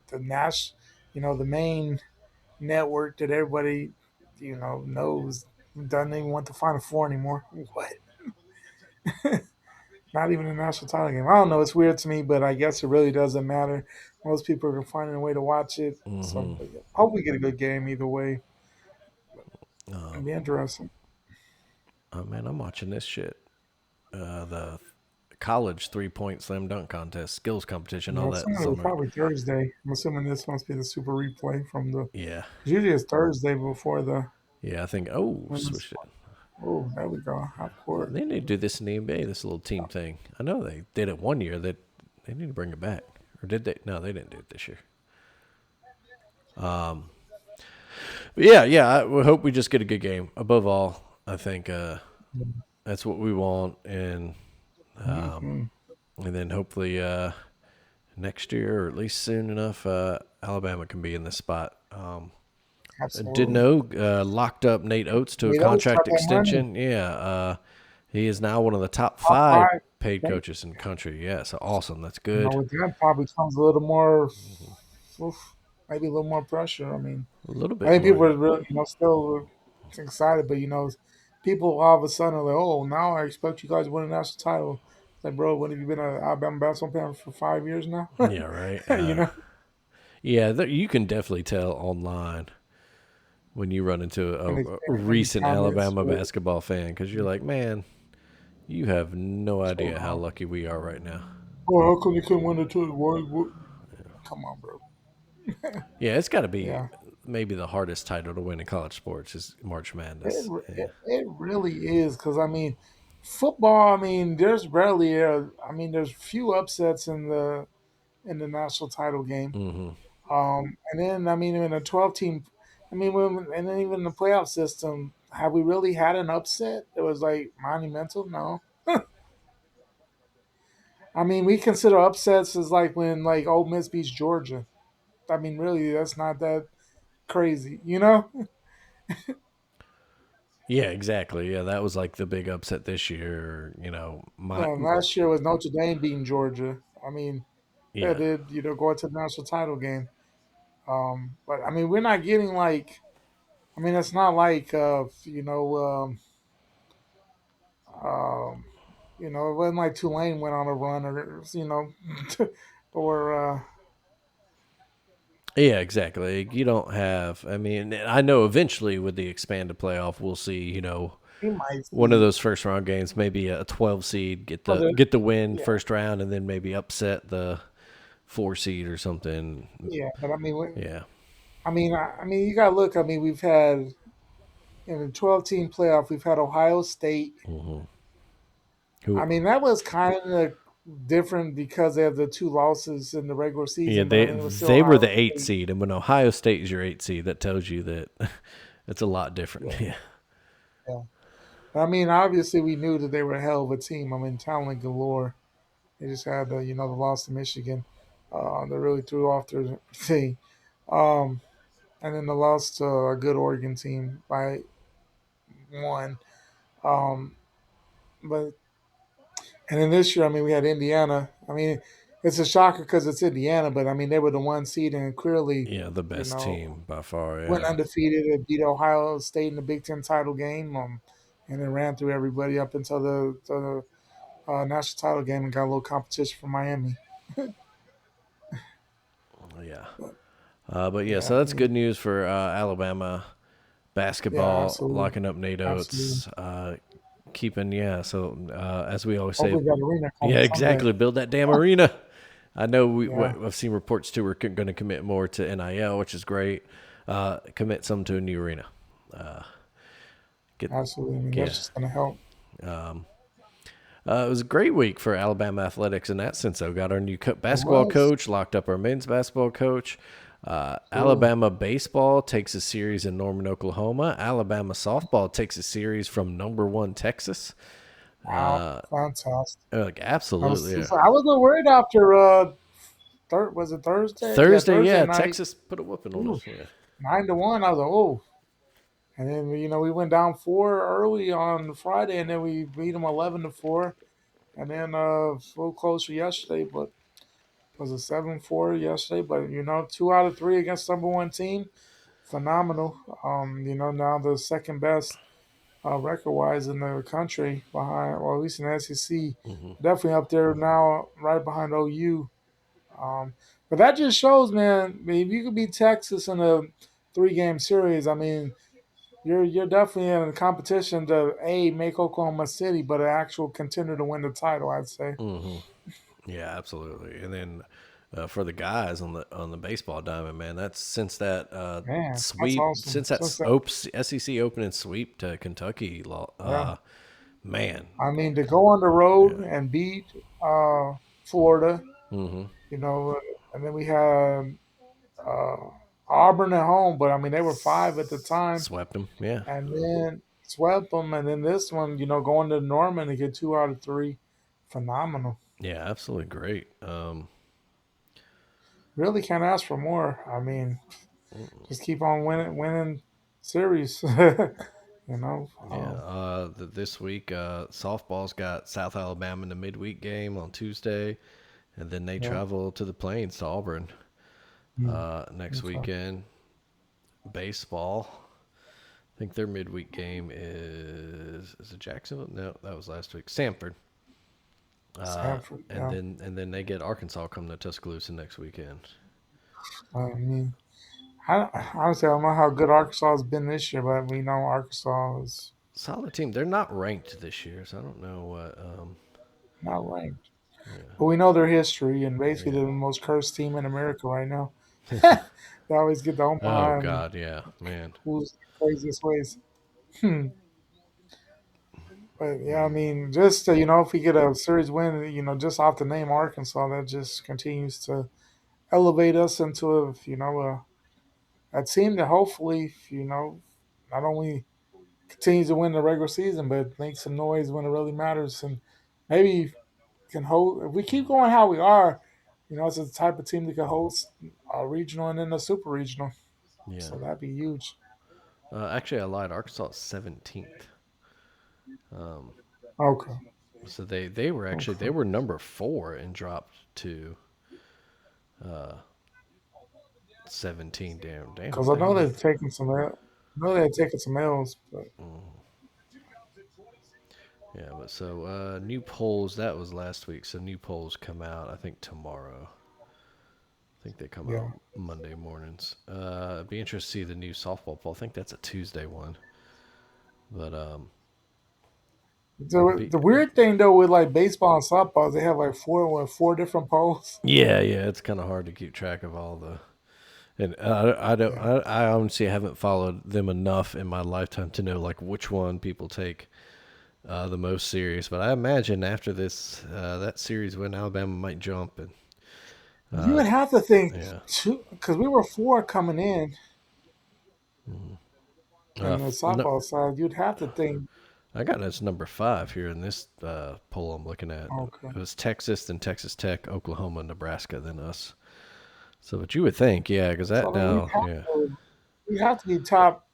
the Nash, the main network that everybody knows doesn't even want the Final Four anymore. What? Not even a national title game. I don't know. It's weird to me, but I guess it really doesn't matter. Most people are finding a way to watch it. So but yeah, hope we get a good game either way. It'd be interesting. Oh man, I'm watching this shit. The college 3-point slam dunk contest, skills competition, all I'm that. assuming it was probably Thursday. I'm assuming this must be the super replay from the. Yeah, Usually it's Thursday before the yeah. I think. Oh, women's. switched it. Oh, there we go. Half court. They need to do this in the NBA. This little team thing. I know they did it one year. That they need to bring it back, or did they? No, they didn't do it this year. But yeah. I hope we just get a good game. Above all, I think that's what we want, Mm-hmm. and then hopefully next year or at least soon enough, Alabama can be in this spot. Did Absolutely. know locked up Nate Oates to a We always got contract that money. extension. Yeah, he is now one of the top Top 5 five. paid Right? coaches in the country. Yeah, so awesome. That's good. With that probably comes a little more, oof, maybe a little more pressure. I mean, A little I bit think people more. are really, still excited, but people all of a sudden are like, "Oh, now I expect you guys to win a national title." It's like, bro, when have you been an Alabama basketball fan for 5 years now? Yeah, right. you know, Yeah, you can definitely tell online when you run into in a the recent comments. Alabama basketball fan because you're like, man, You have no So, idea how lucky we are right now. oh, how come they couldn't win the tournament? Come on, bro. Yeah, it's got to be Yeah, maybe the hardest title to win in college sports is March Madness. Yeah. it really is because I mean, football. I mean, there's rarely. I mean, there's few upsets in the national title game. Mm-hmm. And then I mean, in a 12 team, I mean, and then even the playoff system, have we really had an upset that was like monumental? No. I mean, we consider upsets as like when like Ole Miss beats Georgia. I mean, really, that's not that crazy, you know? Yeah, exactly. Yeah, that was like the big upset this year. My Yeah, and last year was Notre Dame beating Georgia. I mean, they yeah, did, going to the national title game. But I mean, we're not getting like, I mean, it's not like, um, it wasn't like Tulane went on a run or, or, yeah, exactly. You don't have. I mean, I know eventually with the expanded playoff, we'll see. we might One of see. those first round games, maybe a 12 seed get For the the, get the win yeah, first round, and then maybe upset the 4 seed or something. yeah. But I mean, Yeah. I mean, you got to look. I mean, we've had in the 12-team playoff, we've had Ohio State. Mm-hmm. Who? I mean, that was kind of different because they have the two losses in the regular Yeah, season, but I they mean, it was still they were Ohio the eight State. seed, and when Ohio State is your 8 seed, that tells you that it's a lot different. Yeah, Yeah. yeah. I mean, obviously, we knew that they were a hell of a team. I mean, talent galore. They just had the loss to Michigan. They really threw off their team. Um, and then the loss to a good Oregon team by one. Um, but And then this year, I mean, we had Indiana. I mean, it's a shocker because it's Indiana, but I mean, they were the one seed and clearly, Yeah, the you best know, team by far. went Yeah. undefeated and beat Ohio State in the Big Ten title game, and then ran through everybody up until the national title game and got a little competition from Miami. Yeah. But But yeah, yeah, so I that's good mean, news for Alabama yeah, basketball, absolutely, locking up Nate absolutely. Oates, keeping, yeah. So as we always say, Hopefully, that arena yeah, coming someday. exactly. Build that damn arena. I know Yeah, I've seen reports too. We're going to commit more to NIL, which is great. Commit some to a new arena. Get absolutely. I mean, that's yeah. just gonna help. It was a great week for Alabama athletics in that sense. Though, got our new It basketball was coach, locked up our men's basketball coach. absolutely. Alabama baseball takes a series in Norman, Oklahoma. Alabama softball takes a series from number one Texas. Wow, fantastic. Like absolutely. I was a little worried after was it Thursday? Yeah, Thursday, Thursday yeah, night. Texas put a whooping on Ooh, us. Yeah. 9-1. I was like, oh. And then we went down four early on Friday, and then we beat them 11-4, and then a little closer yesterday, but was a 7-4 yesterday. But 2 out of 3 against number one team, phenomenal. Now the second best record wise in the country behind, well, at least in the SEC, definitely up there now, right behind OU. But that just shows, man. I mean, if you could beat Texas in a 3-game series, I mean, you're definitely in a competition to make Oklahoma City, but an actual contender to win the title. I'd say. Yeah, absolutely. And then for the guys on the baseball diamond, man, that's since that Man, that's sweep, awesome. since that SEC opening sweep to Kentucky, Yeah, man, I mean to go on the road yeah, and beat Florida, you know, and then we had uh, Auburn at home, but I mean they were 5 at the time, swept them. Yeah, and then swept them, and then this one, going to Norman to get 2 out of 3, phenomenal. yeah, absolutely great. Really can't ask for more. I mean, just keep on winning series. Yeah, this week softball's got South Alabama in the midweek game on Tuesday, and then they Yeah. travel to the Plains to Auburn Mm. next Okay. weekend. Baseball, I think their midweek game is it Jacksonville? No, that was last week. Sanford, Stanford. Yeah. and then they get Arkansas come to Tuscaloosa next weekend. I mean, honestly, I don't know how good Arkansas has been this year, but we know Arkansas is. solid team. They're not ranked this year, so I don't know what. Not ranked. Yeah, But we know their history, and basically yeah. they're the most cursed team in America right now. They always get the home Oh behind God, yeah, man. who's the craziest ways. But yeah, I mean, just if we get a series win, just off the name Arkansas, that just continues to elevate us into a team that hopefully not only continues to win the regular season, but makes some noise when it really matters, and maybe can hold. If we keep going how we are, it's the type of team that can host a regional and then a super regional. Yeah. So that'd be huge. Actually, I lied. Arkansas is 17th. Um, Okay, so they were actually they okay. were number 4 and dropped to uh 17. Damn, damn. Because What I the know hell they've happened? taken some. I know they've taken some L's, but Yeah, but so new polls that was last week. So new polls come out I think tomorrow. I think they come out yeah. Monday mornings. It'd be interesting to see the new softball poll. I think that's a Tuesday one. But it'd The be the weird thing though with like baseball and softball, is they have like four different poles. yeah, yeah. It's kind of hard to keep track of all the. And I don't. Yeah, I honestly haven't followed them enough in my lifetime to know like which one people take the most serious. But I imagine after this that series when Alabama might jump and you uh, would have to think yeah. two because we were four coming in the No, softball side. You'd have to think, I got us number 5 here in this poll I'm looking at. okay. It was Texas, then Texas Tech, Oklahoma, Nebraska, then us. So, but you would think, yeah, because So that I mean, now, yeah, we'd have to be top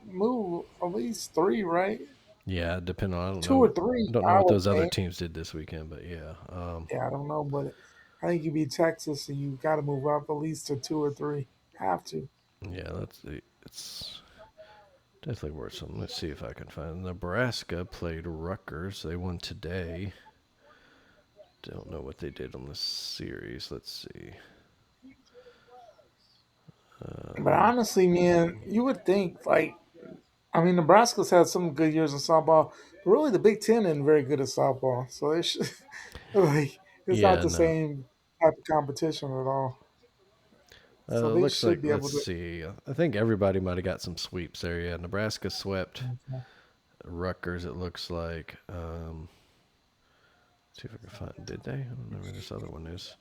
move at least three, right? yeah, depending on Two or three, I don't know I what would those other think. teams did this weekend, but yeah, Yeah, I don't know, but I think you beat Texas, and you got to move up at least to two or three. Have to. yeah, it's definitely worth something. Let's see if I can find. Nebraska played Rutgers. They won today. Don't know what they did on this series. Let's see. But honestly, man, you would think like I mean, Nebraska's had some good years in softball, but really the Big Ten isn't very good at softball. So they should like it's not Yeah, the no. same type of competition at all. So they Looks like should be let's able to. see. I think everybody might have got some sweeps there. Yeah, Nebraska swept Okay. Rutgers. It looks like. See if I can find. Did they? I don't know where this other one is.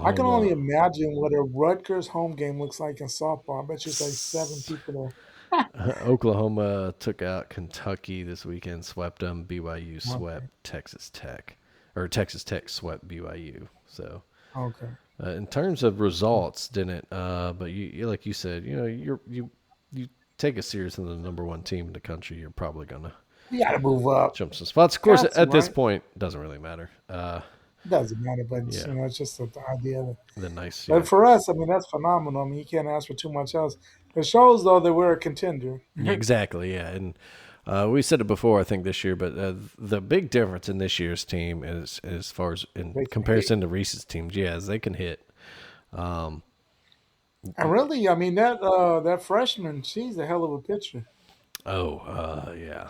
I can only Oklahoma. imagine what a Rutgers home game looks like in softball. I bet you it's like seven people Oklahoma took out Kentucky this weekend. Swept them. BYU there. Okay. swept Texas Tech, or Texas Tech swept BYU. So Okay. in terms of results, didn't. But like you said, you take a serious in the number 1 team in the country, you're probably gonna We got to move up. jump some spots. Of course, Got to, at this right? point, it doesn't really matter. Doesn't matter, but Yeah, it's just the idea of it. the nice, But yeah, for us, I mean, that's phenomenal. I mean, you can't ask for too much else. It shows though that we're a contender. yeah, exactly, yeah. And we said it before, I think this year, but the big difference in this year's team is as far as in They can hit. comparison to Reese's teams, yeah, is they can hit. Um, And really, I mean that freshman, she's a hell of a pitcher. oh, yeah.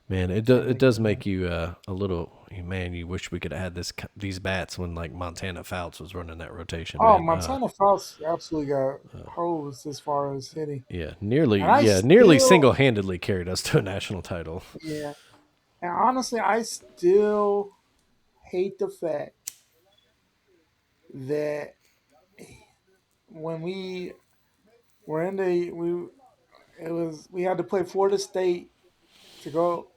Man, I it think does make you a little man. You wish we could have had these bats when like Montana Fouts was running that rotation, oh, man. Montana Fauci absolutely got hosed as far as hitting. And I Nearly still single handedly carried us to a national title. yeah. And honestly, I still hate the fact that when we were in the we had to play Florida State to go.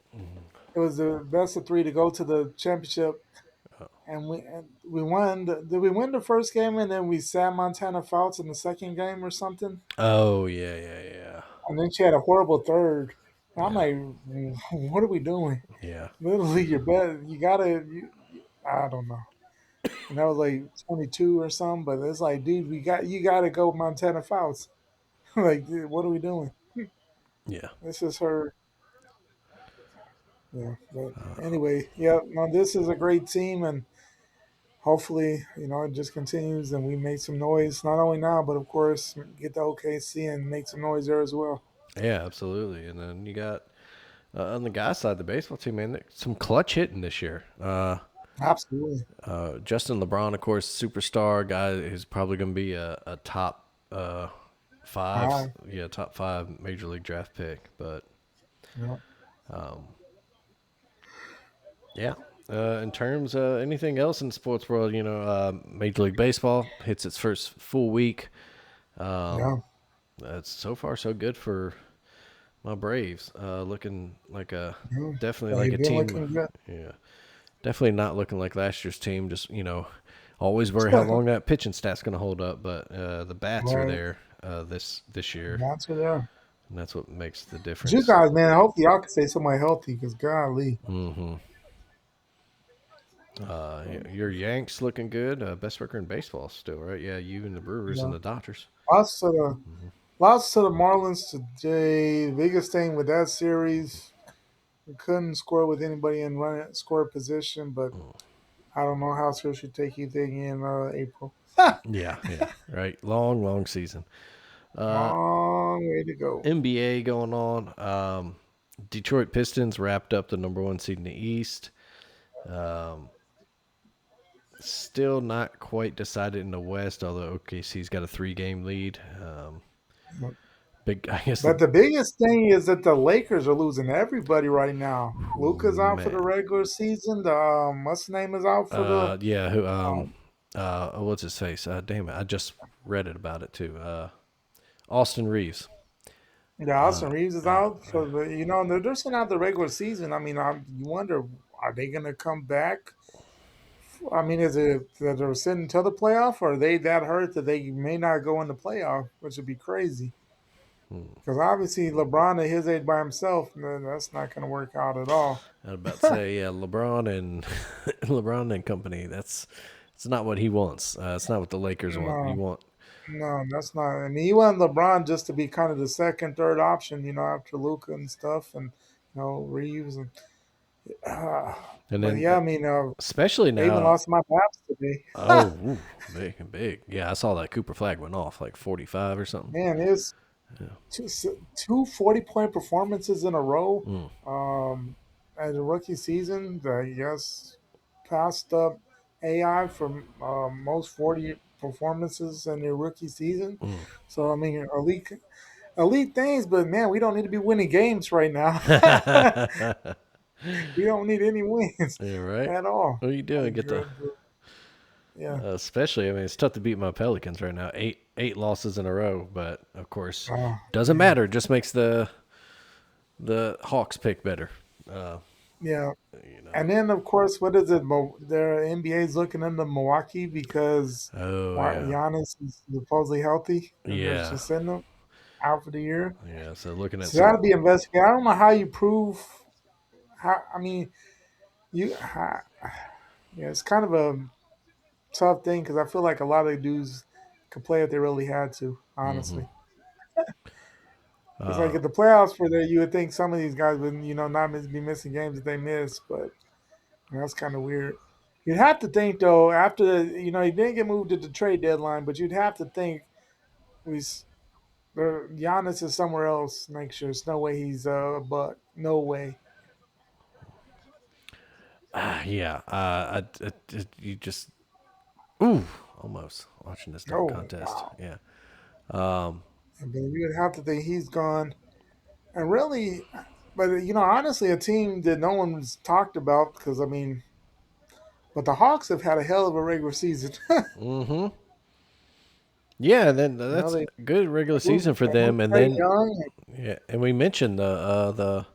It was the best of three to go to the championship, and we won. Did we win the first game and then we sat Montana Fouts in the second game or something? Oh yeah, yeah, yeah, And then she had a horrible third. And I'm yeah, like, what are we doing? yeah, Literally, you're better. You gotta. I don't know. And that was like 22 or something. But it's like, dude, you gotta go Montana Fouts. Like, dude, what are we doing? yeah. This is her. Yeah. But anyway, yeah. No, this is a great team, and hopefully, it just continues and we make some noise, not only now, but of course, get the OKC and make some noise there as well. Yeah, absolutely. And then you got on the guy side, the baseball team, man, some clutch hitting this year. Absolutely. Justin LeBron, of course, superstar guy who's probably going to be a top five, All right. yeah, top five major league draft pick. But Yeah. yeah, in terms of anything else in the sports world, Major League Baseball hits its first full week. Um, Yeah. That's so far so good for my Braves. Looking like Yeah. definitely like They've a been team. looking good. Yeah, definitely not looking like last year's team. Just always worry how long that pitching stat's going to hold up, but the bats are Right. there this year, That's what they are. and that's what makes the But you difference. guys, man, I hope y'all can stay somewhat healthy because golly. Mm-hmm. Your Yanks looking good. Best record in baseball still, right? Yeah, you and the Brewers and Yeah. the Dodgers. Lots to the lots to the Marlins today. Biggest thing with that series, we couldn't score with anybody in run score position, but I don't know how serious you take anything in April. Yeah, yeah, right. Long, long season. Long way to go. NBA going on. Detroit Pistons wrapped up the number one seed in the East. Um, Still not quite decided in the West, although OKC's got a 3-game lead. Big, I guess But the biggest thing is that the Lakers are losing everybody right now. Luca's out for the man. regular season. The what's his name is out for the Yeah. Who? um, What's his face? Damn it! I just read it about it too. Austin Reeves. yeah, Austin Reeves is out for the they're sitting out the regular season. I mean, you wonder are they going to come back? I mean, is it that they're sitting until the playoff, or are they that hurt that they may not go in the playoff, which would be crazy? Because obviously LeBron at his age by himself, man, that's not going to work out at all. I was about to say, yeah, LeBron and LeBron and company. It's not what he wants. It's not what the Lakers want. You No, want, no, that's not. I mean, he wanted LeBron just to be kind of the second, third option, after Luca and stuff, and Reeves and. Uh, and but then yeah, I mean, especially they even now. lost my Babs today. Oh, ooh, big, big. Yeah, I saw that Cooper flag went off like 45 or something. Man, it's two 40-point performances in a row. Mm, Um, as a rookie season, I guess passed up AI for most 40 performances in their rookie season. mm. So I mean, elite things, but man, we don't need to be winning games right now. We don't need any wins Yeah, right. at all. What are you doing? Get the Yeah. especially. I mean, it's tough to beat my Pelicans right now. Eight losses in a row, but of course, doesn't Man. matter. It just makes the Hawks pick better. Uh, Yeah. you know. And then, of course, what is it? Their NBA is looking into Milwaukee because Oh yeah, Giannis is supposedly healthy, and they're yeah, just sending him out for the year. yeah. So looking at So that'll some. be investigated. I don't know how you prove how. I mean, you. How, yeah, it's kind of a tough thing because I feel like a lot of the dudes could play if they really had to. Hmm. Honestly, it's like if the playoffs were there, you would think some of these guys would, not be missing games that they miss, but that's kind of weird. You'd have to think though, after he didn't get moved at the trade deadline, but you'd have to think we Giannis is somewhere else next year. There's no way he's but no way. Yeah. You just ooh almost watching this dunk Oh contest. wow! Yeah. But you would have to think he's gone, and really, but honestly, a team that no one's talked about because I mean, but the Hawks have had a hell of a regular season. Mm-hmm. Yeah, and then that's They good regular season for moved them, and Trey then Young. yeah, and we mentioned the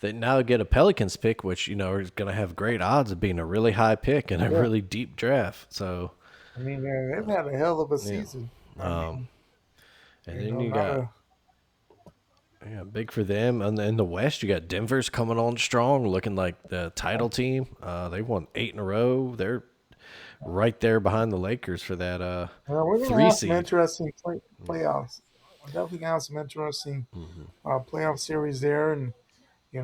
they now get a Pelicans pick, which is going to have great odds of being a really high pick and a Yeah, really deep draft. So I mean, they've had a hell of a yeah, season. I um, mean, and then you not got a yeah big for them, and in the West you got Denver's coming on strong, looking like the title team. They won 8 in a row. They're right there behind the Lakers for that We're going to three have some seed. interesting playoffs. We're definitely going to have some interesting playoff series there. And,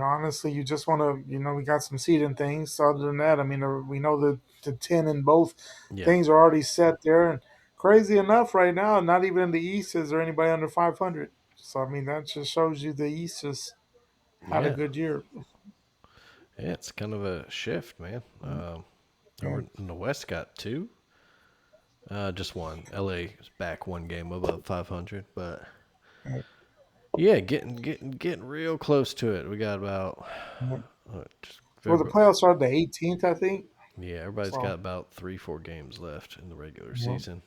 honestly, you just want to, we got some seeding things. So other than that, I mean, we know that the 10 in both Yeah. things are already set there. And crazy enough, right now, not even in the East is there anybody under 500. So I mean, that just shows you the East just had a Yeah. good year. Yeah, it's kind of a shift, man. Yeah, Over in the West got two. Just one. LA is back one game above 500, but yeah, yeah, getting real close to it. We got about yeah. just Well, the playoffs start the 18th, I think. yeah, everybody's got So about 3-4 games left in the regular yeah, season.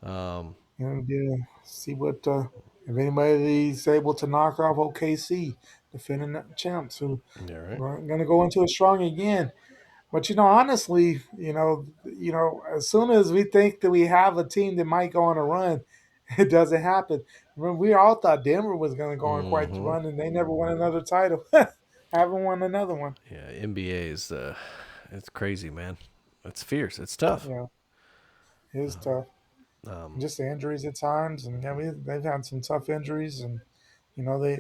Um, and see what if anybody's able to knock off OKC, defending champs, who yeah, right. are going to go into it strong again. But honestly, as soon as we think that we have a team that might go on a run, it doesn't happen. Remember, we all thought Denver was going to go on quite the Mm-hmm. run, and they never won another title. Haven't won another one. Yeah, NBA is it's crazy, man. It's fierce. It's tough. Yeah, it's tough. Um, Just the injuries at times, and yeah, they've had some tough injuries, and they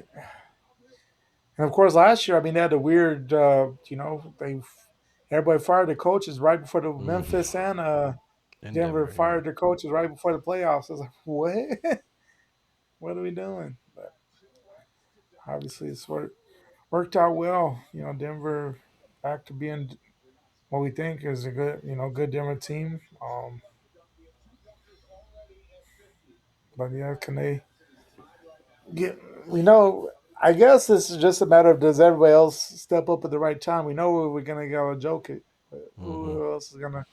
and of course last year, I mean, they had a weird, they everybody fired the coaches right before the Memphis and in Denver Denver, yeah. fired their coaches right before the playoffs. I was like, what? What are we doing? But obviously, it's worked out well. Denver back to being what we think is a good, good Denver team. But yeah, can they get? We know. I guess this is just a matter of does everybody else step up at the right time. We know we're gonna go a joke it, but Mm-hmm. who else is gonna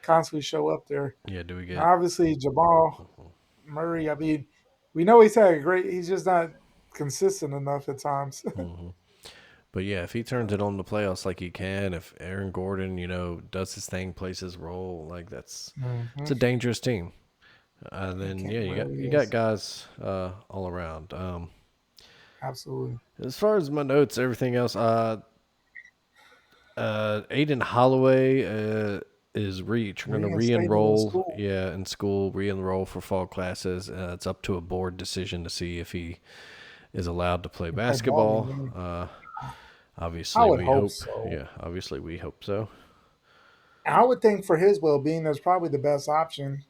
constantly show up there? Yeah, do we And get? obviously, Jamal Murray. I mean, we know he's had a great. He's just not consistent enough at times. Mm-hmm. But yeah, if he turns it on the playoffs like he can, if Aaron Gordon, does his thing, plays his role, like it's Hmm. a dangerous team. And It then can't yeah, really you got is guys all around. absolutely. As far as my notes, everything else, Aiden Holloway is going to Reinstatement in re-enroll, school. yeah, in school, re-enroll for fall classes. It's up to a board decision to see if he is allowed to play And play ball basketball. again. I Obviously, would we hope hope. so. Yeah, obviously, we hope so. I would think for his well being, that's probably the best option.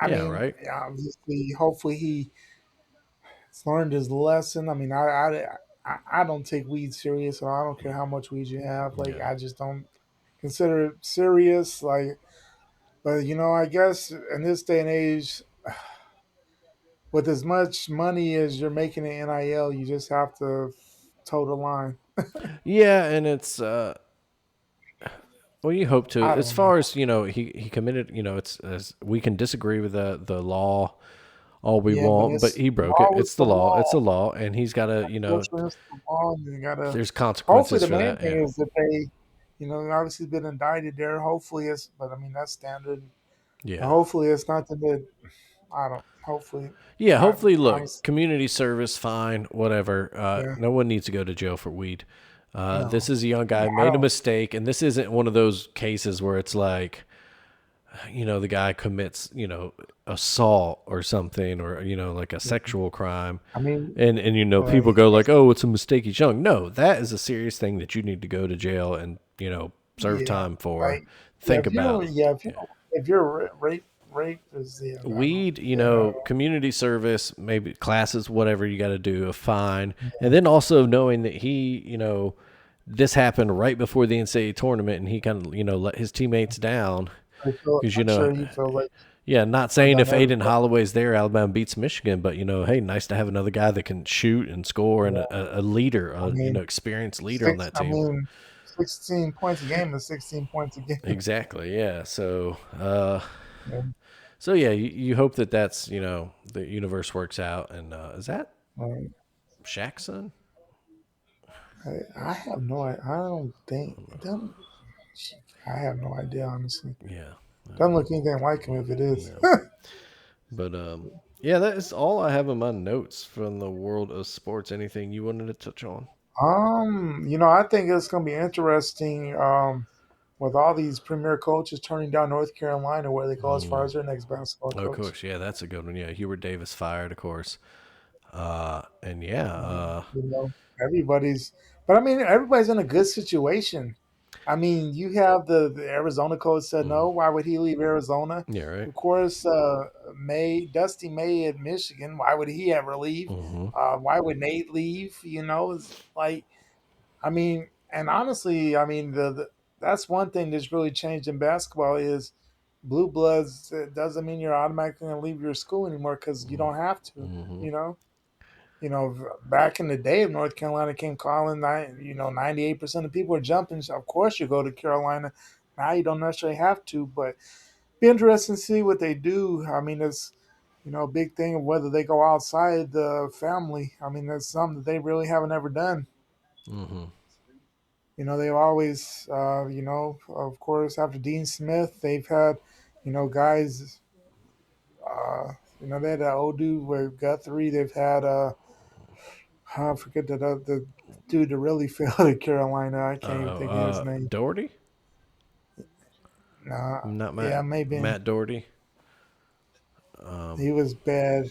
I Yeah, mean, right. obviously, hopefully he's learned his lesson. I mean, I don't take weed serious, so I don't care how much weed you have. Like, Yeah. I just don't consider it serious. Like, but I guess in this day and age, with as much money as you're making in NIL, you just have to toe the line. Yeah, and it's well, you hope to. I As don't know. far as he committed. It's as we can disagree with the law all we Yeah, but want, but it's he broke it. law is It's the the law. It's the law. law, and he's got to. Unfortunately, it's the law, and you gotta. There's Hopefully, consequences the for main that. thing Yeah. is that they, obviously been indicted there. Hopefully, it's. But I mean, that's standard. And Yeah. hopefully, it's nothing that I don't. Hopefully, Yeah. I Hopefully, look, honestly, community service, fine, whatever. yeah, No one needs to go to jail for weed. This no, is a young guy I made a don't. mistake, and this isn't one of those cases where it's like, the guy commits, assault or something, or like a sexual crime, I mean, and people go like, oh, it's a mistake. He's young. No, that is a serious thing that you need to go to jail and serve yeah, time for. like, Think about. if you're rape is I don't. Weed, Yeah, community service, maybe classes, whatever you got to do, a fine. And then also knowing that he, this happened right before the NCAA tournament and he kind of, let his teammates down. Because, I'm sure he feels like yeah, not I've saying done if Aiden everything. Holloway's there, Alabama beats Michigan, but, hey, nice to have another guy that can shoot and score and a leader, I mean, experienced leader on that I team. mean, 16 points a game is 16 points a game. Exactly. Yeah. So, Yeah, yeah, you hope that that's, the universe works out. And is that right. Shaq's son? I have no. I don't think it doesn't. I have no idea, honestly. Yeah. Doesn't look anything like him if it is. No. But yeah, that is all I have in my notes from the world of sports. Anything you wanted to touch on? I think it's gonna be interesting. With all these premier coaches turning down North Carolina, where they go as far Mm. as their next basketball Of coach. course, yeah, that's a good one. Yeah, Hubert Davis fired, of course. And yeah, Um, you know, everybody's, but I mean, everybody's in a good situation. I mean, you have the Arizona coach said Mm. no. Why would he leave Arizona? Yeah, right. Of course, Dusty May at Michigan. Why would he ever leave? Mm-hmm. Why would Nate leave? It's like, I mean, and honestly, I mean, that's one thing that's really changed in basketball is blue bloods. It doesn't mean you're automatically going to leave your school anymore because you don't have to. Mm-hmm. You know, back in the day, if North Carolina came calling, 98% of people are jumping. So of course, you go to Carolina. Now you don't necessarily have to, but be interesting to see what they do. I mean, it's a big thing of whether they go outside the family. I mean, that's something that they really haven't ever done. Mm-hmm. They've always, of course, after Dean Smith, they've had, guys. They had that old dude with Guthrie. They've had I forget the dude that really failed at Carolina. I can't even think of his name. Doherty, Nah, not yeah, maybe Matt Doherty. Um, he was bad.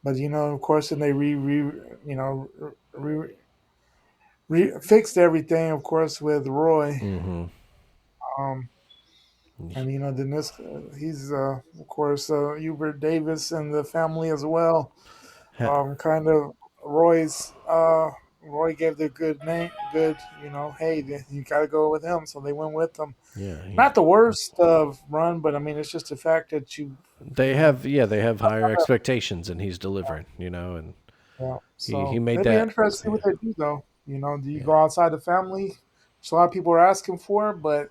But of course, then they re, fixed everything. Of course, with Roy. mm-hmm. Um, and then this he's of course Hubert Davis and the family as well. Ha- Kind of Roy's. Roy gave the good name, good. Hey, you got to go with him, so they went with him. yeah, Not the worst of run, but I mean, it's just the fact that they have they have higher expectations, and he's delivering. And yeah. he So made it'd be that. interesting Yeah, what they do, though. Do you yeah. go outside the family? Which a lot of people are asking for, but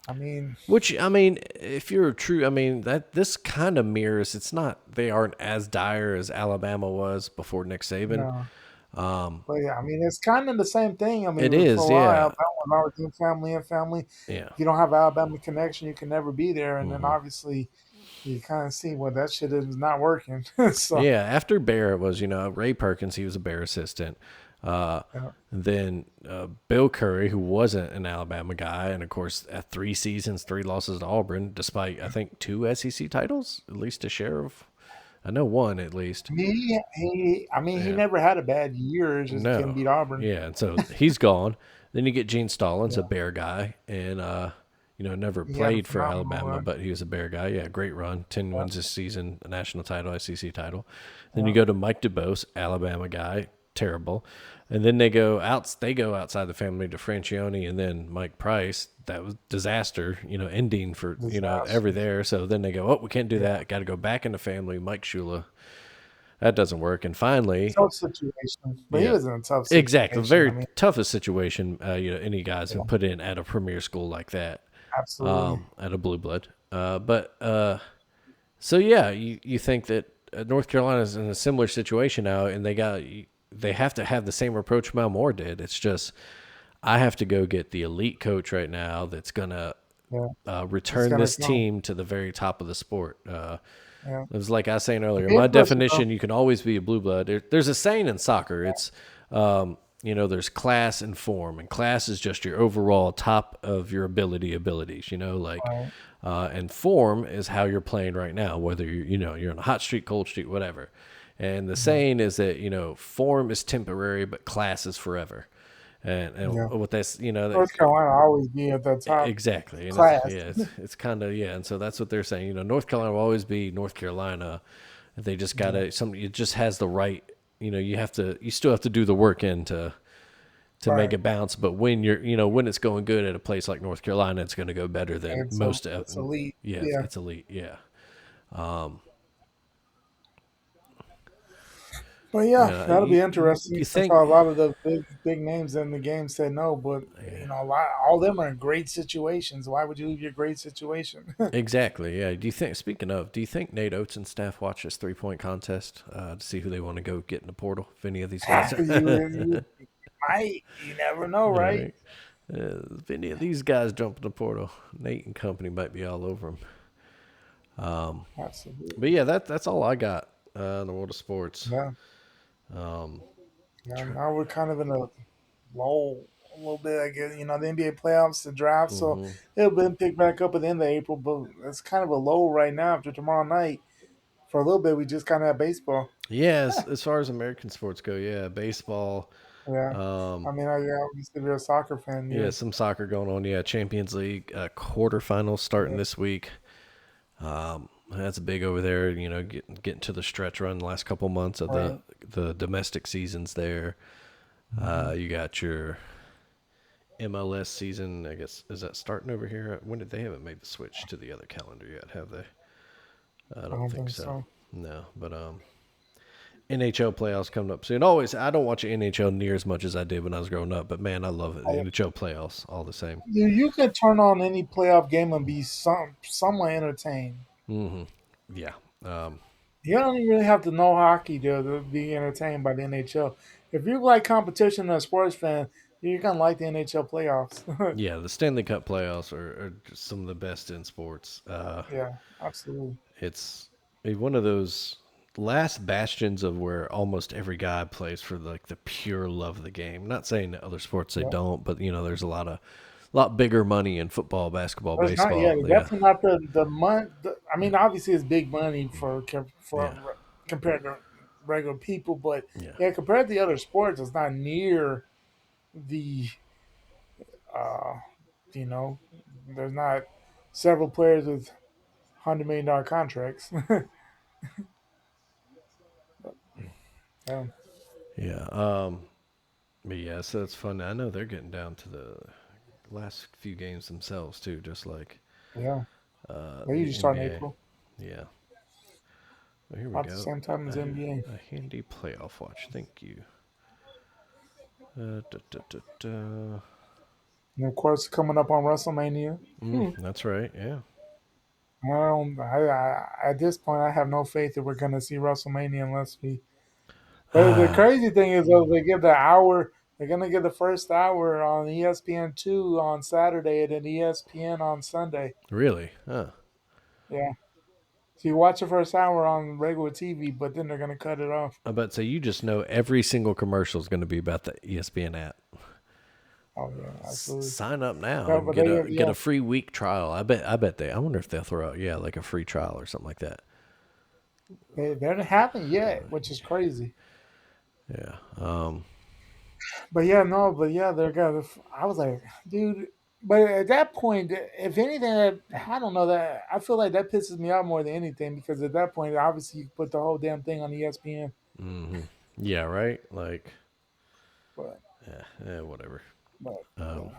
I mean, Which I mean, if you're true, I mean that this kind of mirrors. It's not they aren't as dire as Alabama was before Nick Saban. no. Um, But yeah, I mean, it's kind of the same thing. I it mean, for is, a while, yeah, Alabama was always in family and family. yeah. If you don't have Alabama connection, you can never be there. And then Hmm. obviously, you kind of see, well, that shit is not working. So, Yeah, after Bear it was, Ray Perkins, he was a Bear assistant. Uh, yeah, then Bill Curry, who wasn't an Alabama guy, and of course, at 3 seasons, 3 losses to Auburn, despite I think 2 SEC titles, at least a share of, I know one at least. I mean, he Yeah, never had a bad year. It just couldn't no, beat Auburn. yeah, and so he's gone. Then you get Gene Stallings, a Yeah, Bear guy, and never he had a played for phenomenal Alabama, run. but he was a Bear guy. Yeah, great run, 10 Yeah, wins this season, a national title, SEC title. Then you yeah, go to Mike DeBose, Alabama guy, terrible. And then they go outside the family to Francione and then Mike Price. That was disaster, ending for, every disaster. there. So then they go, oh, we can't do Yeah, that. Got to go back into family. Mike Shula. That doesn't work. And finally, tough situation, but he yeah, was in a tough exactly. situation. I Very mean, toughest situation, any guys yeah, have put in at a premier school like that, absolutely. at a blue blood. So yeah, you think that North Carolina is in a similar situation now, and they have to have the same approach Malmore did. It's just I have to go get the elite coach right now that's gonna Yeah, it's return gonna this come. team to the very top of the sport. Yeah, It was like I was saying it'd earlier. be My interesting though. definition, you can always be a blue blood. There's a saying in soccer. It's there's class and form, and class is just your overall top of your abilities. Right. And form is how you're playing right now, whether you're on a hot streak, cold streak, whatever. And the Yeah, saying is that form is temporary, but class is forever. And yeah. what that's North Carolina always be at the top exactly, and class. it's kind of and so that's what they're saying. North Carolina will always be North Carolina. They just Yeah, gotta it just has the right. You still have to do the work in to make right. it bounce. But when when it's going good at a place like North Carolina, it's going to go better than It's most. it's elite. Yeah, Yeah, it's elite. Yeah, but yeah, yeah. that'll be interesting You since think a lot of the big names in the game said no. But a lot, all of them are in great situations. Why would you leave your great situation? exactly? Yeah. Do you think? Speaking of, do you think Nate Oates and staff watch this 3-point contest to see who they want to go get in the portal? If any of these guys, you might, you never know, all right? right. If any of these guys jump in the portal, Nate and company might be all over them. Absolutely. But yeah, that's all I got in the world of sports. Yeah. Um, Yeah. tr- Now we're kind of in a lull a little bit. I guess the NBA playoffs, the draft, so mhm. it'll be pick back up at the end of April. But it's kind of a lull right now after tomorrow night. For a little bit, we just kind of have baseball. Yeah, as far as American sports go, yeah, baseball. Yeah. I mean, yeah, obviously, if you're a soccer fan, Yeah, yeah. some soccer going on. Yeah, Champions League quarterfinals starting this week. That's big over there. You know, getting to the stretch run the last couple months of Right. the domestic seasons there. Hmm. You got your MLS season. I guess is that starting over here? When did they haven't made the switch to the other calendar yet? Have they? I I don't don't think think so. so. No, but NHL playoffs coming up soon. Always, I don't watch NHL near as much as I did when I was growing up, but man, I love it. The NHL playoffs all the same. You could turn on any playoff game and be somewhat entertained. Hmm. Yeah. You don't even really have to know hockey to be entertained by the NHL. If you like competition and a sports fan, you're gonna like the NHL playoffs. Yeah, the Stanley Cup playoffs are just some of the best in sports. Yeah, absolutely. It's one of those last bastions of where almost every guy plays for like the pure love of the game. Not saying that other sports they Yeah. don't, but you know, there's a lot bigger money in football, basketball, But it's not. Yeah, baseball. Yeah, definitely not the money. I mean, obviously, it's big money yeah, compared to regular people, but yeah, yeah, compared to the other sports, it's not near the. Uh, you know, there's not several players with $100 million contracts. Yeah, yeah. But yeah, so it's fun. I know they're getting down to the last few games themselves too, just like yeah. They the usually start in NBA. April, Yeah. Well, here we about the go. same time as NBA. A handy playoff watch. Thank you. Da, da, da, da. And of course, coming up on WrestleMania. That's right. Yeah. At this point, I have no faith that we're going to see WrestleMania unless we. But the Ah, crazy thing is, though, they give the hour. They're going to give the first hour on ESPN2 on Saturday and then ESPN on Sunday. really? Huh. Yeah. So you watch the first hour on regular TV, but then they're going to cut it off. I bet so. You just know every single commercial is going to be about the ESPN app. Oh yeah, absolutely. Sign up now Yeah, and but they get yeah a free week trial. I bet they. I wonder if they'll throw out like a free trial or something like that. they haven't happened yet, which is crazy. Yeah. But yeah, no, but yeah, they're gonna. I was like, dude. But at that point, if anything, I don't know that. I feel like that pisses me off more than anything because at that point, obviously, you put the whole damn thing on ESPN. Hmm. Yeah. Right. Like. But Whatever. but Um.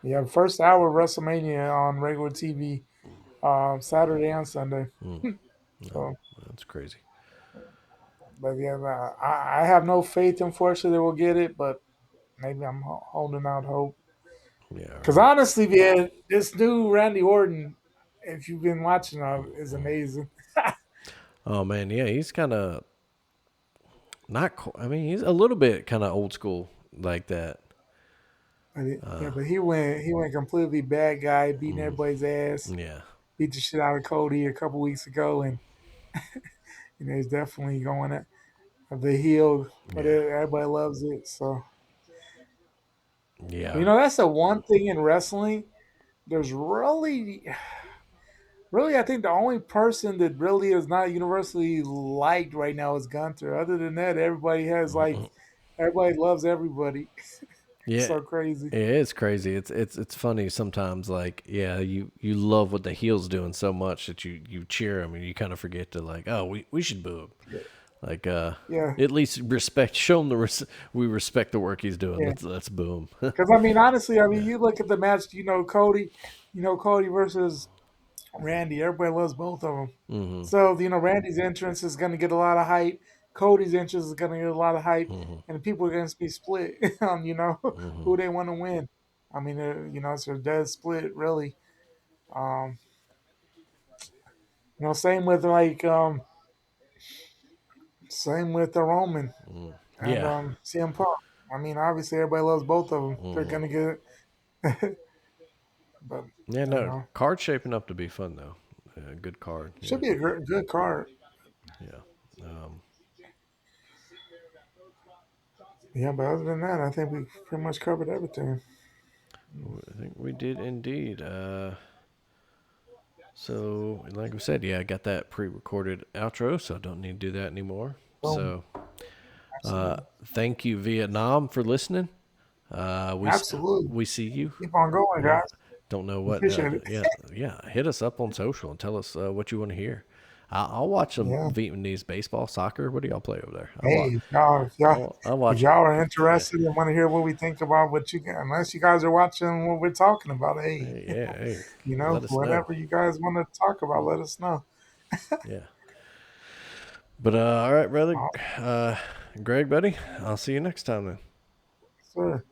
yeah, yeah. First hour of WrestleMania on regular TV, Saturday and Sunday. No, So, that's crazy. but yeah, I have no faith. Unfortunately, that we'll get it, but maybe I'm holding out hope. Yeah. Because Right. honestly, man, this new Randy Orton, if you've been watching, is amazing. Oh man. Yeah. He's kind of not. I mean, he's a little bit kind of old school like that. Yeah, but he went completely bad guy, beating everybody's ass, Yeah. beat the shit out of Cody a couple weeks ago, and he's definitely going at the heel, but Yeah. everybody loves it. So Yeah. that's the one thing in wrestling. There's really, I think the only person that really is not universally liked right now is Gunther. Other than that, everybody loves everybody. It's Yeah. so crazy. It is crazy. It's funny sometimes. Like, yeah, you love what the heel's doing so much that you cheer him and you kind of forget to like, oh, we should boo him. Like, Yeah, at least respect. Show him we respect the work he's doing. yeah. Let's boo him. Because I mean, honestly, I mean, Yeah. you look at the match. Cody. Cody versus Randy. Everybody loves both of them. Mm-hmm. So Randy's entrance is going to get a lot of hype. Cody's entrance is going to get a lot of hype, Mm-hmm. and people are going to be split on Mm-hmm. who they want to win. I mean, it's a dead split, really. Um, same with same with the Roman and Yeah. CM Punk. I mean, obviously everybody loves both of them. They're Mm-hmm. gonna get it, but Yeah. No, card's shaping up to be fun though. Good card. should Yeah. be a good card. Yeah. Um, Yeah, but other than that, I think we pretty much covered everything. I think we did indeed. So, like we said, yeah, I got that pre-recorded outro, so I don't need to do that anymore. Boom. So, Absolutely. Thank you, Vietnam, for listening. Absolutely. We see you. Keep on going, Yeah. guys. Don't know what. Appreciate it. Yeah. Hit us up on social and tell us what you want to hear. I'll watch some Yeah. Vietnamese baseball, soccer. What do y'all play over there? Hey, if I'll if watch. y'all are Yeah. interested and want to hear what we think about unless you guys are watching what we're talking about, hey, Hey, yeah. Hey, you know, let us know. whatever you guys want to talk about, let us know. Yeah. But all right, brother. Awesome, Uh, Greg, buddy. I'll see you next time then. sir.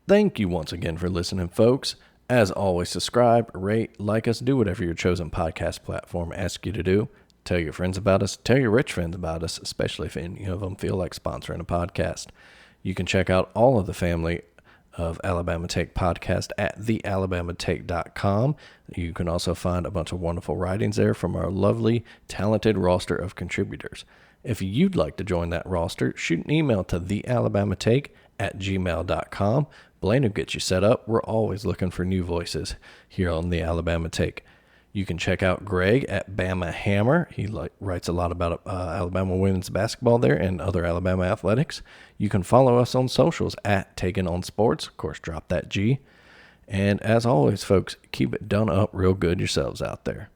Thank you once again for listening, folks. As always, subscribe, rate, like us, do whatever your chosen podcast platform asks you to do. Tell your friends about us. Tell your rich friends about us, especially if any of them feel like sponsoring a podcast. You can check out all of the family of Alabama Take podcast at thealabamatake.com. You can also find a bunch of wonderful writings there from our lovely, talented roster of contributors. If you'd like to join that roster, shoot an email to thealabamatake@gmail.com. Blaine will get you set up. We're always looking for new voices here on the Alabama Take. You can check out Greg at Bama Hammer. He writes a lot about Alabama women's basketball there and other Alabama athletics. You can follow us on socials at Taking On Sports. Of course, drop that G. And as always, folks, keep it done up real good yourselves out there.